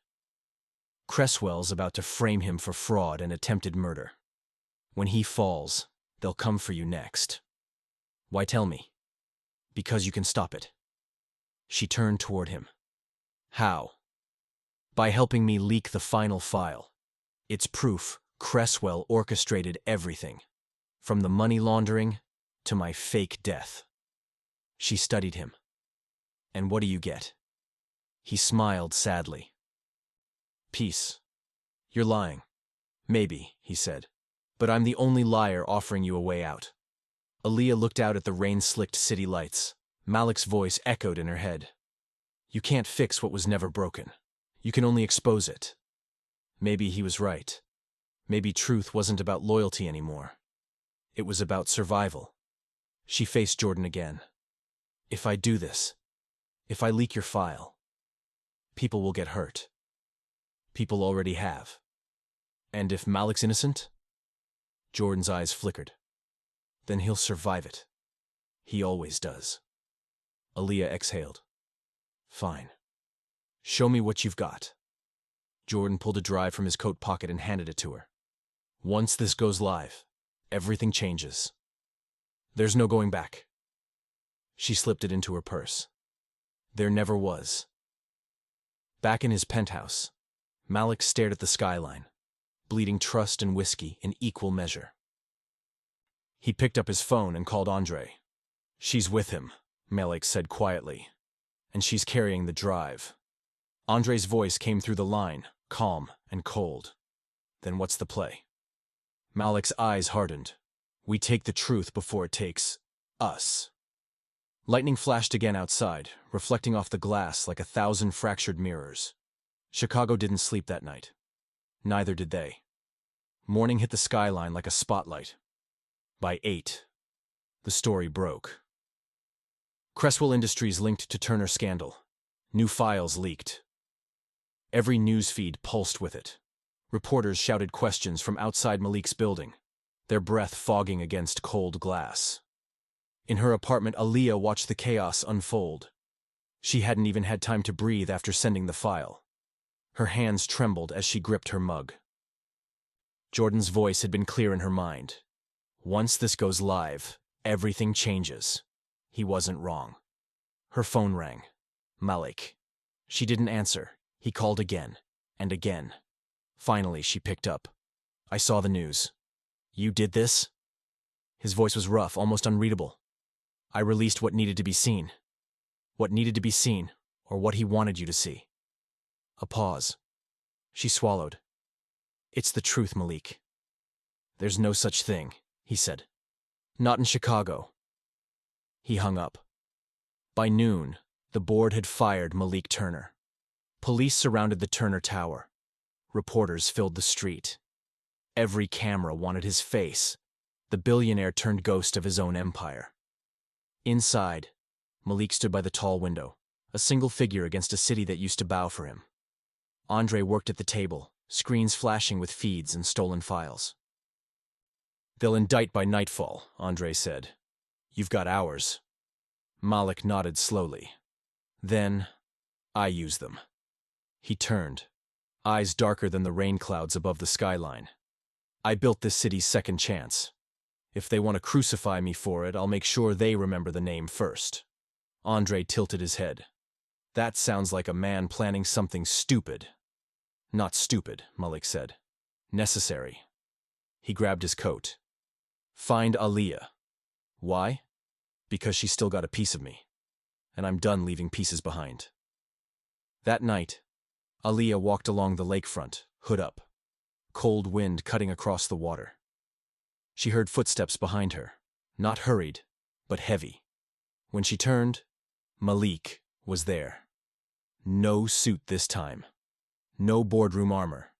Cresswell's about to frame him for fraud and attempted murder. When he falls, they'll come for you next. Why tell me? Because you can stop it. She turned toward him. How? By helping me leak the final file. It's proof Cresswell orchestrated everything, from the money laundering to my fake death. She studied him. And what do you get? He smiled sadly. Peace. You're lying. Maybe, he said. But I'm the only liar offering you a way out. Aaliyah looked out at the rain-slicked city lights. Malik's voice echoed in her head. You can't fix what was never broken. You can only expose it. Maybe he was right. Maybe truth wasn't about loyalty anymore. It was about survival. She faced Jordan again. If I do this, if I leak your file, people will get hurt. People already have. And if Malik's innocent? Jordan's eyes flickered. Then he'll survive it. He always does. Aaliyah exhaled. Fine. Show me what you've got. Jordan pulled a drive from his coat pocket and handed it to her. Once this goes live, everything changes. There's no going back. She slipped it into her purse. There never was. Back in his penthouse, Malik stared at the skyline, bleeding trust and whiskey in equal measure. He picked up his phone and called Andre. She's with him, Malik said quietly. And she's carrying the drive. Andre's voice came through the line, calm and cold. Then what's the play? Malik's eyes hardened. We take the truth before it takes us. Lightning flashed again outside, reflecting off the glass like 1,000 fractured mirrors. Chicago didn't sleep that night. Neither did they. Morning hit the skyline like a spotlight. By 8, the story broke. Cresswell Industries linked to Turner scandal. New files leaked. Every news feed pulsed with it. Reporters shouted questions from outside Malik's building, their breath fogging against cold glass. In her apartment, Aaliyah watched the chaos unfold. She hadn't even had time to breathe after sending the file. Her hands trembled as she gripped her mug. Jordan's voice had been clear in her mind. Once this goes live, everything changes. He wasn't wrong. Her phone rang. Malik. She didn't answer. He called again and again. Finally, she picked up. I saw the news. You did this? His voice was rough, almost unreadable. I released what needed to be seen. What needed to be seen, or what he wanted you to see. A pause. She swallowed. It's the truth, Malik. There's no such thing, he said. Not in Chicago. He hung up. By noon, the board had fired Malik Turner. Police surrounded the Turner Tower. Reporters filled the street. Every camera wanted his face. The billionaire turned ghost of his own empire. Inside, Malik stood by the tall window, a single figure against a city that used to bow for him. Andre worked at the table, screens flashing with feeds and stolen files. They'll indict by nightfall, Andre said. You've got hours. Malik nodded slowly. Then, I use them. He turned, eyes darker than the rain clouds above the skyline. I built this city's second chance. If they want to crucify me for it, I'll make sure they remember the name first. Andre tilted his head. That sounds like a man planning something stupid. Not stupid, Malik said. Necessary. He grabbed his coat. Find Aaliyah. Why? Because she's still got a piece of me. And I'm done leaving pieces behind. That night, Aaliyah walked along the lakefront, hood up. Cold wind cutting across the water. She heard footsteps behind her, not hurried, but heavy. When she turned, Malik was there. No suit this time. No boardroom armor.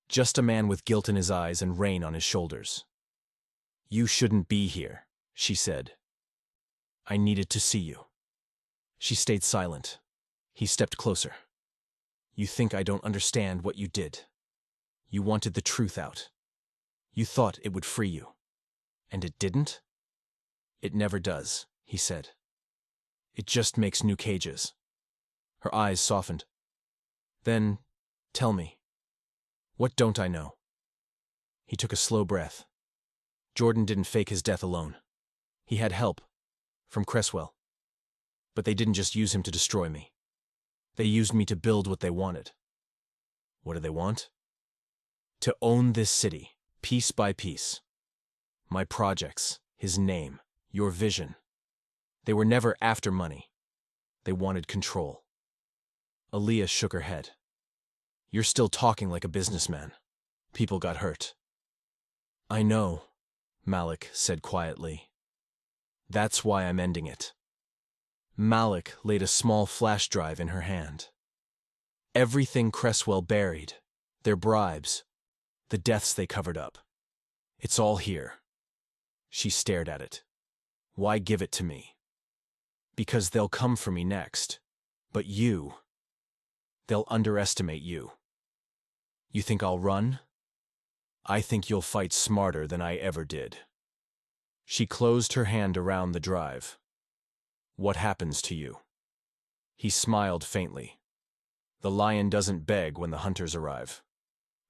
Just a man with guilt in his eyes and rain on his shoulders. You shouldn't be here, she said. I needed to see you. She stayed silent. He stepped closer. You think I don't understand what you did. You wanted the truth out. You thought it would free you. And it didn't? It never does, he said. It just makes new cages. Her eyes softened. Then, tell me, what don't I know? He took a slow breath. Jordan didn't fake his death alone. He had help, from Cresswell. But they didn't just use him to destroy me. They used me to build what they wanted. What do they want? To own this city, piece by piece. My projects, his name, your vision. They were never after money. They wanted control. Aaliyah shook her head. You're still talking like a businessman. People got hurt. I know, Malik said quietly. That's why I'm ending it. Malik laid a small flash drive in her hand. Everything Cresswell buried, their bribes, the deaths they covered up. It's all here. She stared at it. Why give it to me? Because they'll come for me next. But you, they'll underestimate you. You think I'll run? I think you'll fight smarter than I ever did. She closed her hand around the drive. What happens to you? He smiled faintly. The lion doesn't beg when the hunters arrive.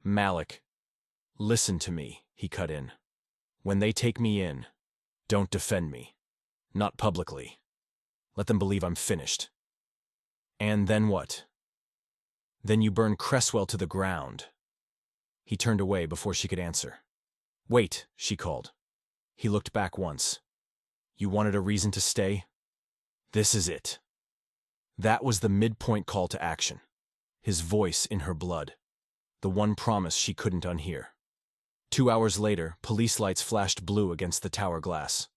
Malik, listen to me, he cut in. When they take me in, don't defend me. Not publicly. Let them believe I'm finished. And then what? Then you burn Cresswell to the ground. He turned away before she could answer. Wait, she called. He looked back once. You wanted a reason to stay? This is it. That was the midpoint call to action. His voice in her blood. The one promise she couldn't unhear. 2 hours later, police lights flashed blue against the tower glass.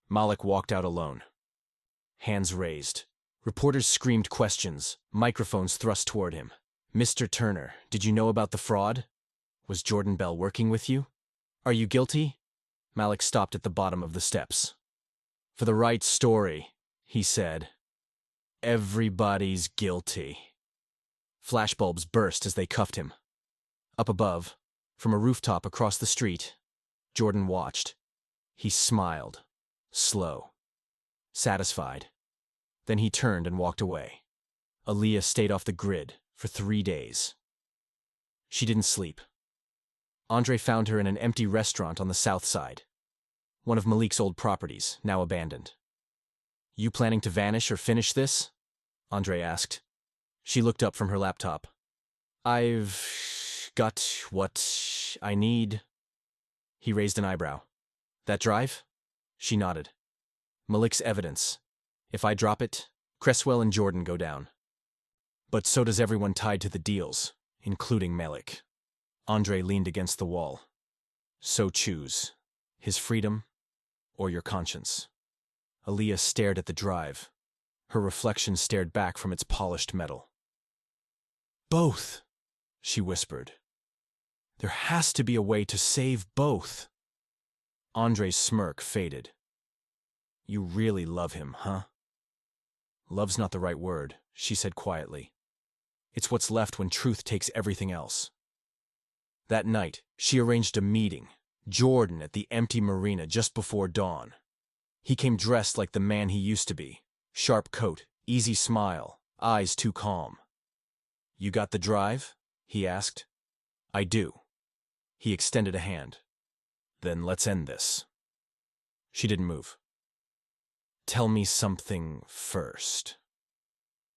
Malik walked out alone. Hands raised. Reporters screamed questions, microphones thrust toward him. Mr. Turner, did you know about the fraud? Was Jordan Bell working with you? Are you guilty? Malik stopped at the bottom of the steps. For the right story, he said. Everybody's guilty. Flashbulbs burst as they cuffed him. Up above, from a rooftop across the street, Jordan watched. He smiled, slow, satisfied. Then he turned and walked away. Aaliyah stayed off the grid for 3 days. She didn't sleep. Andre found her in an empty restaurant on the south side, one of Malik's old properties, now abandoned. You planning to vanish or finish this? Andre asked. She looked up from her laptop. I've got what I need. He raised an eyebrow. That drive? She nodded. Malik's evidence. If I drop it, Cresswell and Jordan go down. But so does everyone tied to the deals, including Malik. Andre leaned against the wall. So choose, his freedom or your conscience. Aaliyah stared at the drive. Her reflection stared back from its polished metal. Both, she whispered. There has to be a way to save both. Andre's smirk faded. You really love him, huh? Love's not the right word, she said quietly. It's what's left when truth takes everything else. That night, she arranged a meeting, Jordan at the empty marina just before dawn. He came dressed like the man he used to be. Sharp coat, easy smile, eyes too calm. You got the drive? He asked. I do. He extended a hand. Then let's end this. She didn't move. Tell me something first.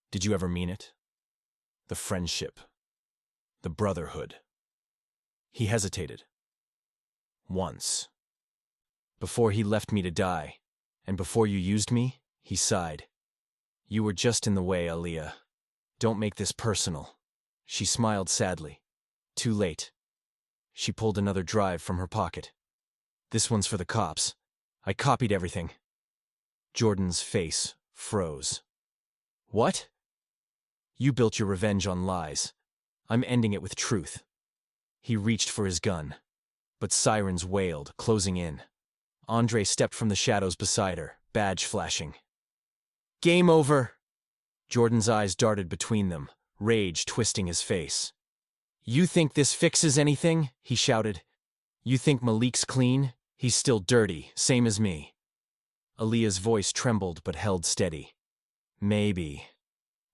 Did you ever mean it? The friendship. The brotherhood. He hesitated. Once. Before he left me to die, and before you used me, he sighed. You were just in the way, Aaliyah. Don't make this personal. She smiled sadly. Too late. She pulled another drive from her pocket. This one's for the cops. I copied everything. Jordan's face froze. What? You built your revenge on lies. I'm ending it with truth. He reached for his gun, but sirens wailed, closing in. Andre stepped from the shadows beside her, badge flashing. Game over! Jordan's eyes darted between them, rage twisting his face. You think this fixes anything? He shouted. You think Malik's clean? He's still dirty, same as me. Aaliyah's voice trembled but held steady. Maybe.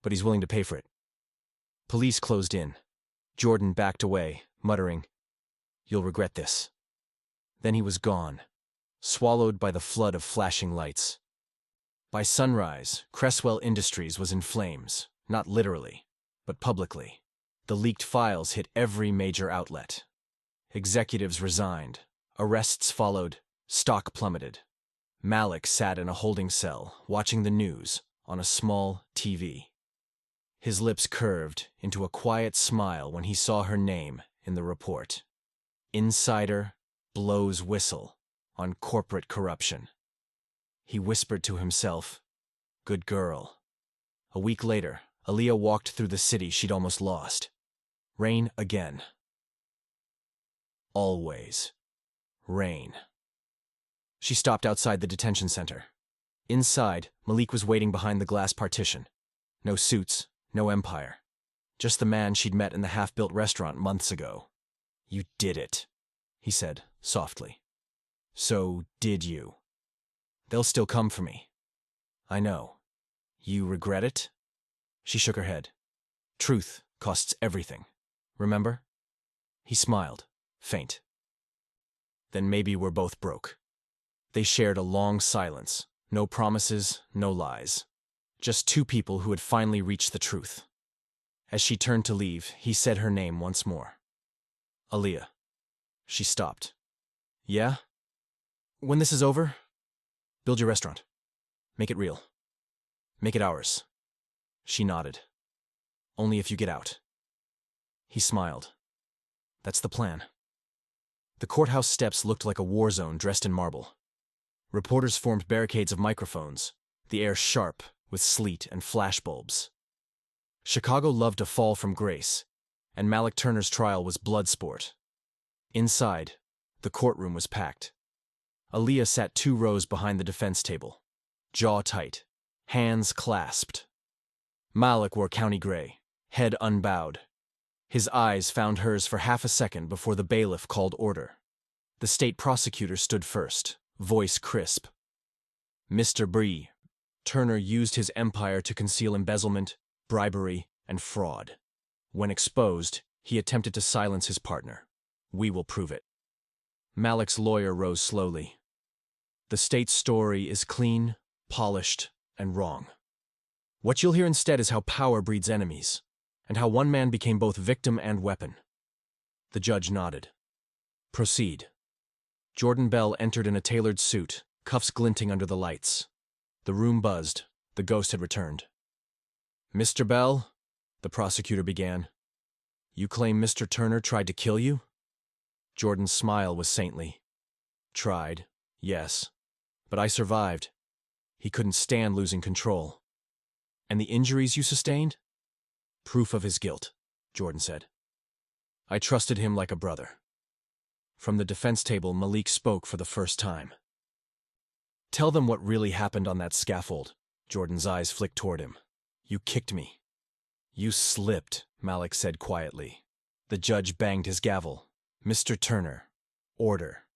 but he's willing to pay for it. Police closed in. Jordan backed away, muttering, "You'll regret this." Then he was gone, swallowed by the flood of flashing lights. By sunrise, Cresswell Industries was in flames, not literally, but publicly. The leaked files hit every major outlet. Executives resigned, arrests followed, stock plummeted. Malik sat in a holding cell, watching the news on a small TV. His lips curved into a quiet smile when he saw her name in the report. Insider blows whistle on corporate corruption. He whispered to himself, "Good girl." A week later, Aaliyah walked through the city she'd almost lost. Rain again. Always. Rain. She stopped outside the detention center. Inside, Malik was waiting behind the glass partition. No suits, no empire. Just the man she'd met in the half-built restaurant months ago. "You did it," he said, softly. "So did you. They'll still come for me. I know. You regret it?" She shook her head. "Truth costs everything. Remember?" He smiled, faint. "Then maybe we're both broke." They shared a long silence. No promises, no lies. Just two people who had finally reached the truth. As she turned to leave, he said her name once more. "Aaliyah." She stopped. "Yeah? When this is over, build your restaurant. Make it real. Make it ours." She nodded. "Only if you get out." He smiled. "That's the plan." The courthouse steps looked like a war zone dressed in marble. Reporters formed barricades of microphones, the air sharp with sleet and flashbulbs. Chicago loved to fall from grace, and Malik Turner's trial was blood sport. Inside, the courtroom was packed. Aaliyah sat 2 rows behind the defense table, jaw tight, hands clasped. Malik wore county gray, head unbowed. His eyes found hers for half a second before the bailiff called order. The state prosecutor stood first, voice crisp. "Mr. Bree, Turner used his empire to conceal embezzlement, bribery, and fraud. When exposed, he attempted to silence his partner. We will prove it." Malik's lawyer rose slowly. "The state's story is clean, polished, and wrong. What you'll hear instead is how power breeds enemies, and how one man became both victim and weapon." The judge nodded. "Proceed." Jordan Bell entered in a tailored suit, cuffs glinting under the lights. The room buzzed. The ghost had returned. "Mr. Bell," the prosecutor began, "you claim Mr. Turner tried to kill you?" Jordan's smile was saintly. "Tried, yes. But I survived. He couldn't stand losing control." "And the injuries you sustained?" "Proof of his guilt," Jordan said. "I trusted him like a brother." From the defense table, Malik spoke for the first time. "Tell them what really happened on that scaffold." Jordan's eyes flicked toward him. "You kicked me." "You slipped," Malik said quietly. The judge banged his gavel. "Mr. Turner, order."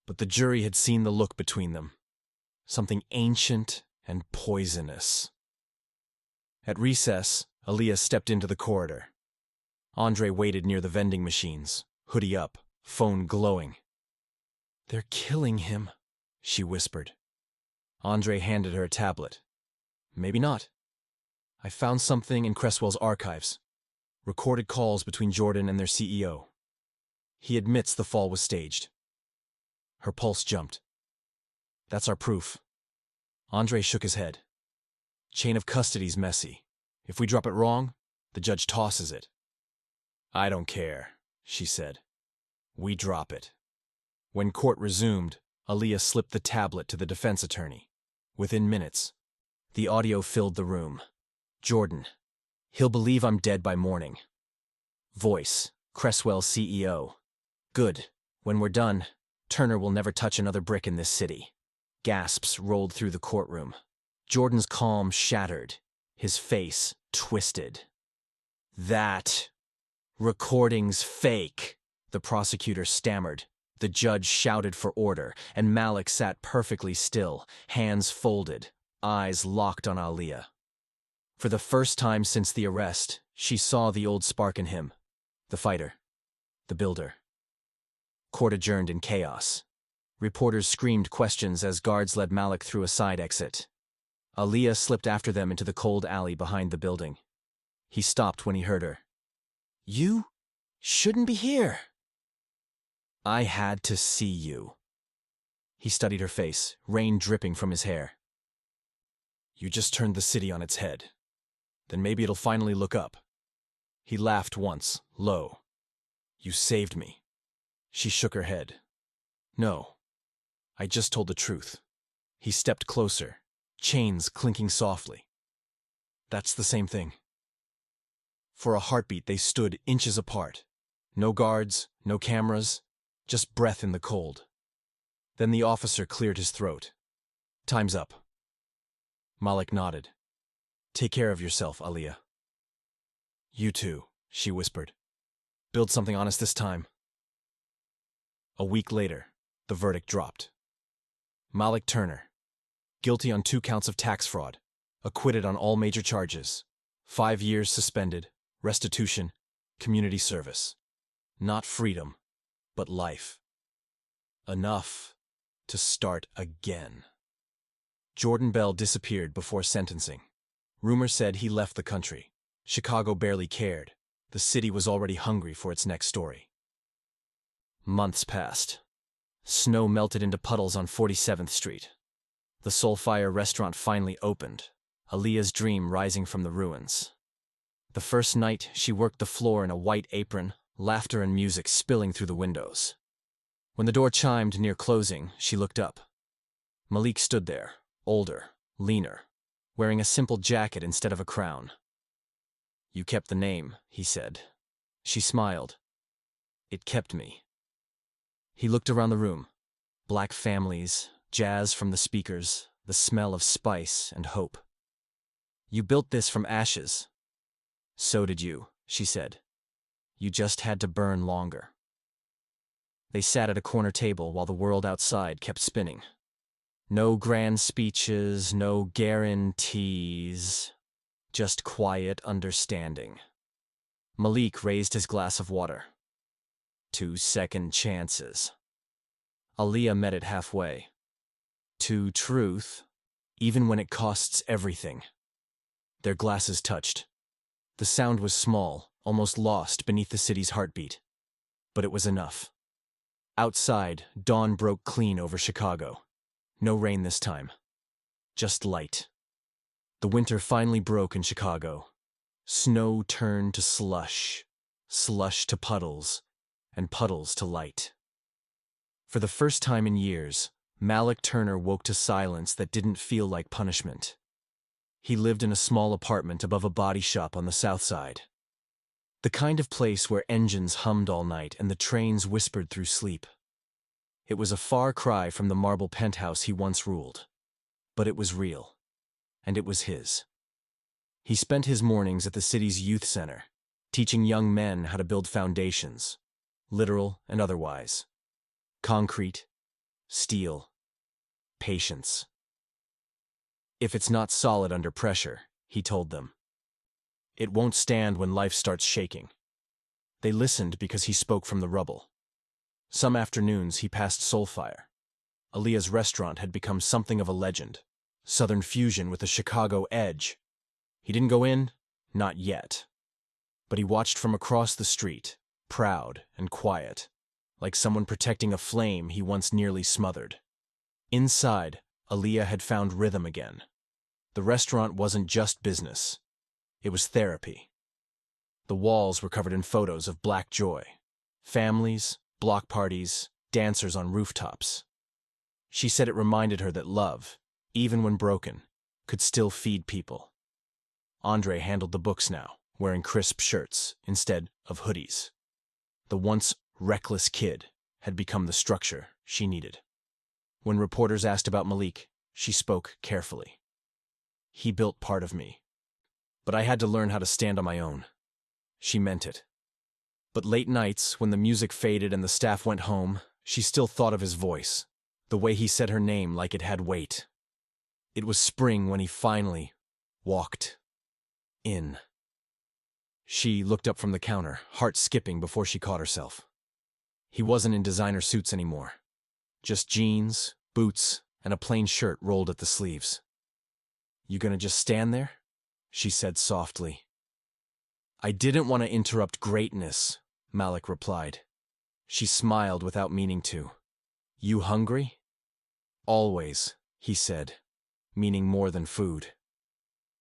But the jury had seen the look between them. Something ancient and poisonous. At recess, Aaliyah stepped into the corridor. Andre waited near the vending machines, hoodie up, phone glowing. "They're killing him," she whispered. Andre handed her a tablet. "Maybe not. I found something in Cresswell's archives. Recorded calls between Jordan and their CEO. He admits the fall was staged." Her pulse jumped. "That's our proof." Andre shook his head. "Chain of custody's messy. If we drop it wrong, the judge tosses it." "I don't care," she said. "We drop it." When court resumed, Aaliyah slipped the tablet to the defense attorney. Within minutes, the audio filled the room. "Jordan, he'll believe I'm dead by morning." Voice, Cresswell CEO. "Good. When we're done, Turner will never touch another brick in this city." Gasps rolled through the courtroom. Jordan's calm shattered, his face twisted. "That recording's fake," the prosecutor stammered. The judge shouted for order, and Malik sat perfectly still, hands folded, eyes locked on Aaliyah. For the first time since the arrest, she saw the old spark in him. The fighter. The builder. Court adjourned in chaos. Reporters screamed questions as guards led Malik through a side exit. Aaliyah slipped after them into the cold alley behind the building. He stopped when he heard her. "You shouldn't be here." "I had to see you." He studied her face, rain dripping from his hair. "You just turned the city on its head. Then maybe it'll finally look up." He laughed once, low. "You saved me." She shook her head. "No, I just told the truth." He stepped closer, chains clinking softly. "That's the same thing." For a heartbeat they stood inches apart. No guards, no cameras, just breath in the cold. Then the officer cleared his throat. "Time's up." Malik nodded. "Take care of yourself, Aaliyah." "You too," she whispered. "Build something honest this time." A week later, the verdict dropped. Malik Turner, guilty on 2 counts of tax fraud, acquitted on all major charges, 5 years suspended, restitution, community service. Not freedom, but life. Enough to start again. Jordan Bell disappeared before sentencing. Rumor said he left the country. Chicago barely cared. The city was already hungry for its next story. Months passed. Snow melted into puddles on 47th Street. The Soulfire restaurant finally opened, Aaliyah's dream rising from the ruins. The first night, she worked the floor in a white apron, laughter and music spilling through the windows. When the door chimed near closing, she looked up. Malik stood there, older, leaner, wearing a simple jacket instead of a crown. "You kept the name," he said. She smiled. "It kept me." He looked around the room. Black families, jazz from the speakers, the smell of spice and hope. "You built this from ashes." "So did you," she said. "You just had to burn longer." They sat at a corner table while the world outside kept spinning. No grand speeches, no guarantees, just quiet understanding. Malik raised his glass of water. 2 second chances. Aaliyah met it halfway. 2 truth, even when it costs everything. Their glasses touched. The sound was small, almost lost beneath the city's heartbeat. But it was enough. Outside, dawn broke clean over Chicago. No rain this time. Just light. The winter finally broke in Chicago. Snow turned to slush, slush to puddles, and puddles to light. For the first time in years, Malik Turner woke to silence that didn't feel like punishment. He lived in a small apartment above a body shop on the south side. The kind of place where engines hummed all night and the trains whispered through sleep. It was a far cry from the marble penthouse he once ruled. But it was real. And it was his. He spent his mornings at the city's youth center, teaching young men how to build foundations, literal and otherwise. Concrete, steel, patience. If it's not solid under pressure, he told them, it won't stand when life starts shaking. They listened because he spoke from the rubble. Some afternoons he passed Soulfire. Aaliyah's restaurant had become something of a legend, Southern fusion with a Chicago edge. He didn't go in, not yet. But he watched from across the street, proud and quiet, like someone protecting a flame he once nearly smothered. Inside, Aaliyah had found rhythm again. The restaurant wasn't just business. It was therapy. The walls were covered in photos of black joy. Families, block parties, dancers on rooftops. She said it reminded her that love, even when broken, could still feed people. Andre handled the books now, wearing crisp shirts instead of hoodies. The once reckless kid had become the structure she needed. When reporters asked about Malik, she spoke carefully. He built part of me. But I had to learn how to stand on my own. She meant it. But late nights, when the music faded and the staff went home, she still thought of his voice, the way he said her name like it had weight. It was spring when he finally walked. In. She looked up from the counter, heart skipping before she caught herself. He wasn't in designer suits anymore. Just jeans, boots, and a plain shirt rolled at the sleeves. "You gonna just stand there?" she said softly. "I didn't want to interrupt greatness," Malik replied. She smiled without meaning to. "You hungry?" "Always," he said, meaning more than food.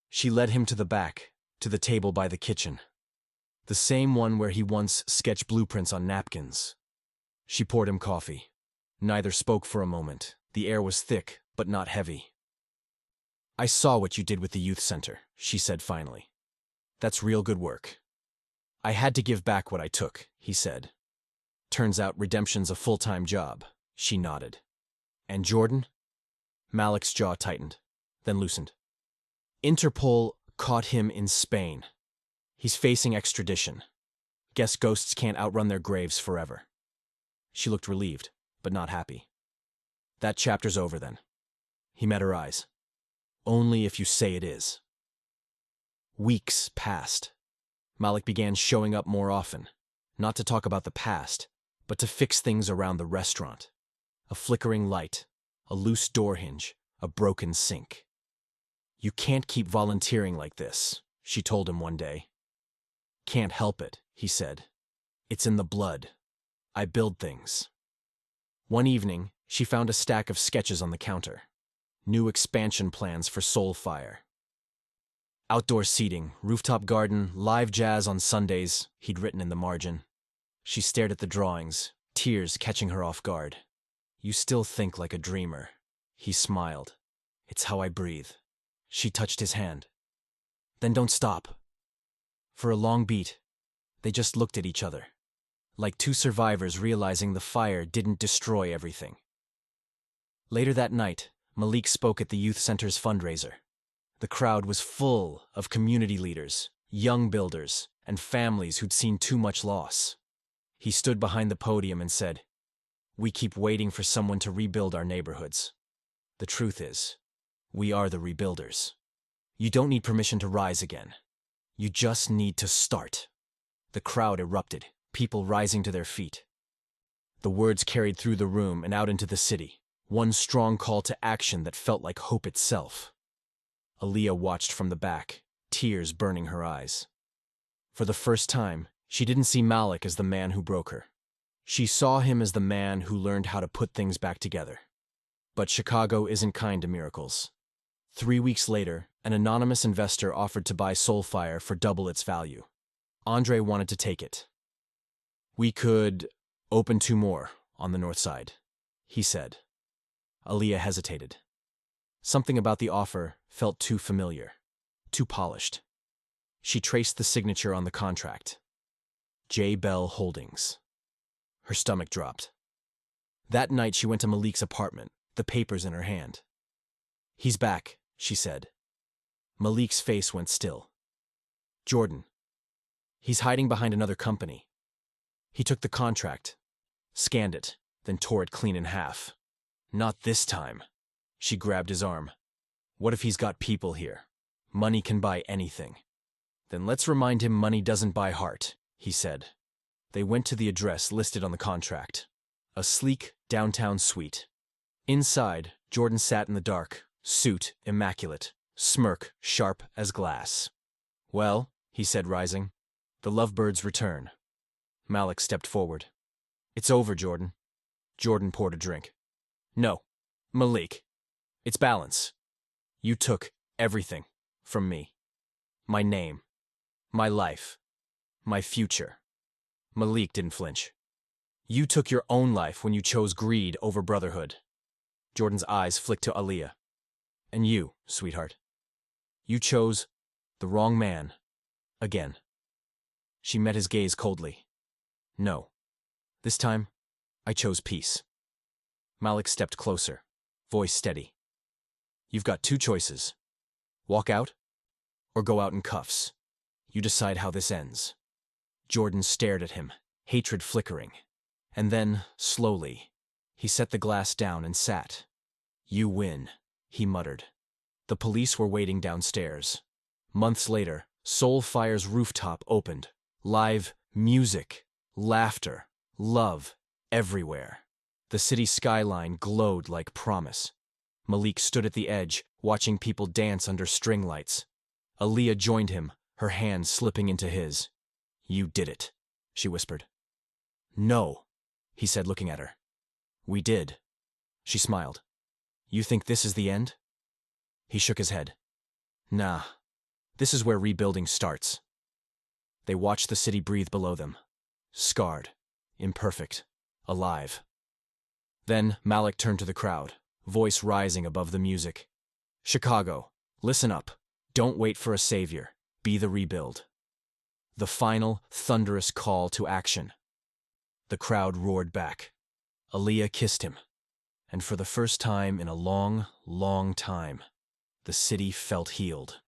She led him to the back, to the table by the kitchen. The same one where he once sketched blueprints on napkins. She poured him coffee. Neither spoke for a moment. The air was thick, but not heavy. "I saw what you did with the youth center," she said finally. "That's real good work." "I had to give back what I took," he said. "Turns out redemption's a full-time job," she nodded. "And Jordan?" Malik's jaw tightened, then loosened. "Interpol caught him in Spain. He's facing extradition. Guess ghosts can't outrun their graves forever." She looked relieved, but not happy. "That chapter's over then." He met her eyes. "Only if you say it is." Weeks passed. Malik began showing up more often, not to talk about the past, but to fix things around the restaurant. A flickering light, a loose door hinge, a broken sink. "You can't keep volunteering like this," she told him one day. "Can't help it," he said. "It's in the blood. I build things." One evening, she found a stack of sketches on the counter. New expansion plans for Soulfire. "Outdoor seating, rooftop garden, live jazz on Sundays," he'd written in the margin. She stared at the drawings, tears catching her off guard. "You still think like a dreamer." He smiled. "It's how I breathe." She touched his hand. "Then don't stop." For a long beat, they just looked at each other, like two survivors realizing the fire didn't destroy everything. Later that night, Malik spoke at the youth center's fundraiser. The crowd was full of community leaders, young builders, and families who'd seen too much loss. He stood behind the podium and said, "We keep waiting for someone to rebuild our neighborhoods. The truth is, we are the rebuilders. You don't need permission to rise again. You just need to start." The crowd erupted, people rising to their feet. The words carried through the room and out into the city, one strong call to action that felt like hope itself. Aaliyah watched from the back, tears burning her eyes. For the first time, she didn't see Malik as the man who broke her. She saw him as the man who learned how to put things back together. But Chicago isn't kind to miracles. 3 weeks later, an anonymous investor offered to buy Soulfire for double its value. Andre wanted to take it. "We could open 2 more on the north side," he said. Aaliyah hesitated. Something about the offer felt too familiar, too polished. She traced the signature on the contract. J. Bell Holdings. Her stomach dropped. That night she went to Malik's apartment, the papers in her hand. "He's back," she said. Malik's face went still. "Jordan. He's hiding behind another company." He took the contract, scanned it, then tore it clean in half. "Not this time." She grabbed his arm. "What if he's got people here? Money can buy anything." "Then let's remind him money doesn't buy heart," he said. They went to the address listed on the contract. A sleek, downtown suite. Inside, Jordan sat in the dark, suit immaculate, smirk sharp as glass. "Well," he said, rising, "the lovebirds return." Malik stepped forward. "It's over, Jordan." Jordan poured a drink. "No, Malik. It's balance. You took everything from me. My name, my life, my future." Malik didn't flinch. "You took your own life when you chose greed over brotherhood." Jordan's eyes flicked to Aaliyah. "And you, sweetheart. You chose the wrong man. Again." She met his gaze coldly. "No. This time, I chose peace." Malik stepped closer, voice steady. "You've got 2 choices. Walk out, or go out in cuffs. You decide how this ends." Jordan stared at him, hatred flickering. And then, slowly, he set the glass down and sat. "You win," he muttered. The police were waiting downstairs. Months later, Soulfire's rooftop opened. Live music, laughter, love, everywhere. The city skyline glowed like promise. Malik stood at the edge, watching people dance under string lights. Aaliyah joined him, her hand slipping into his. "You did it," she whispered. "No," he said, looking at her. "We did." She smiled. "You think this is the end?" He shook his head. "Nah, this is where rebuilding starts." They watched the city breathe below them. Scarred, imperfect, alive. Then Malik turned to the crowd, voice rising above the music. "Chicago, listen up. Don't wait for a savior. Be the rebuild." The final, thunderous call to action. The crowd roared back. Aaliyah kissed him. And for the first time in a long, long time, the city felt healed.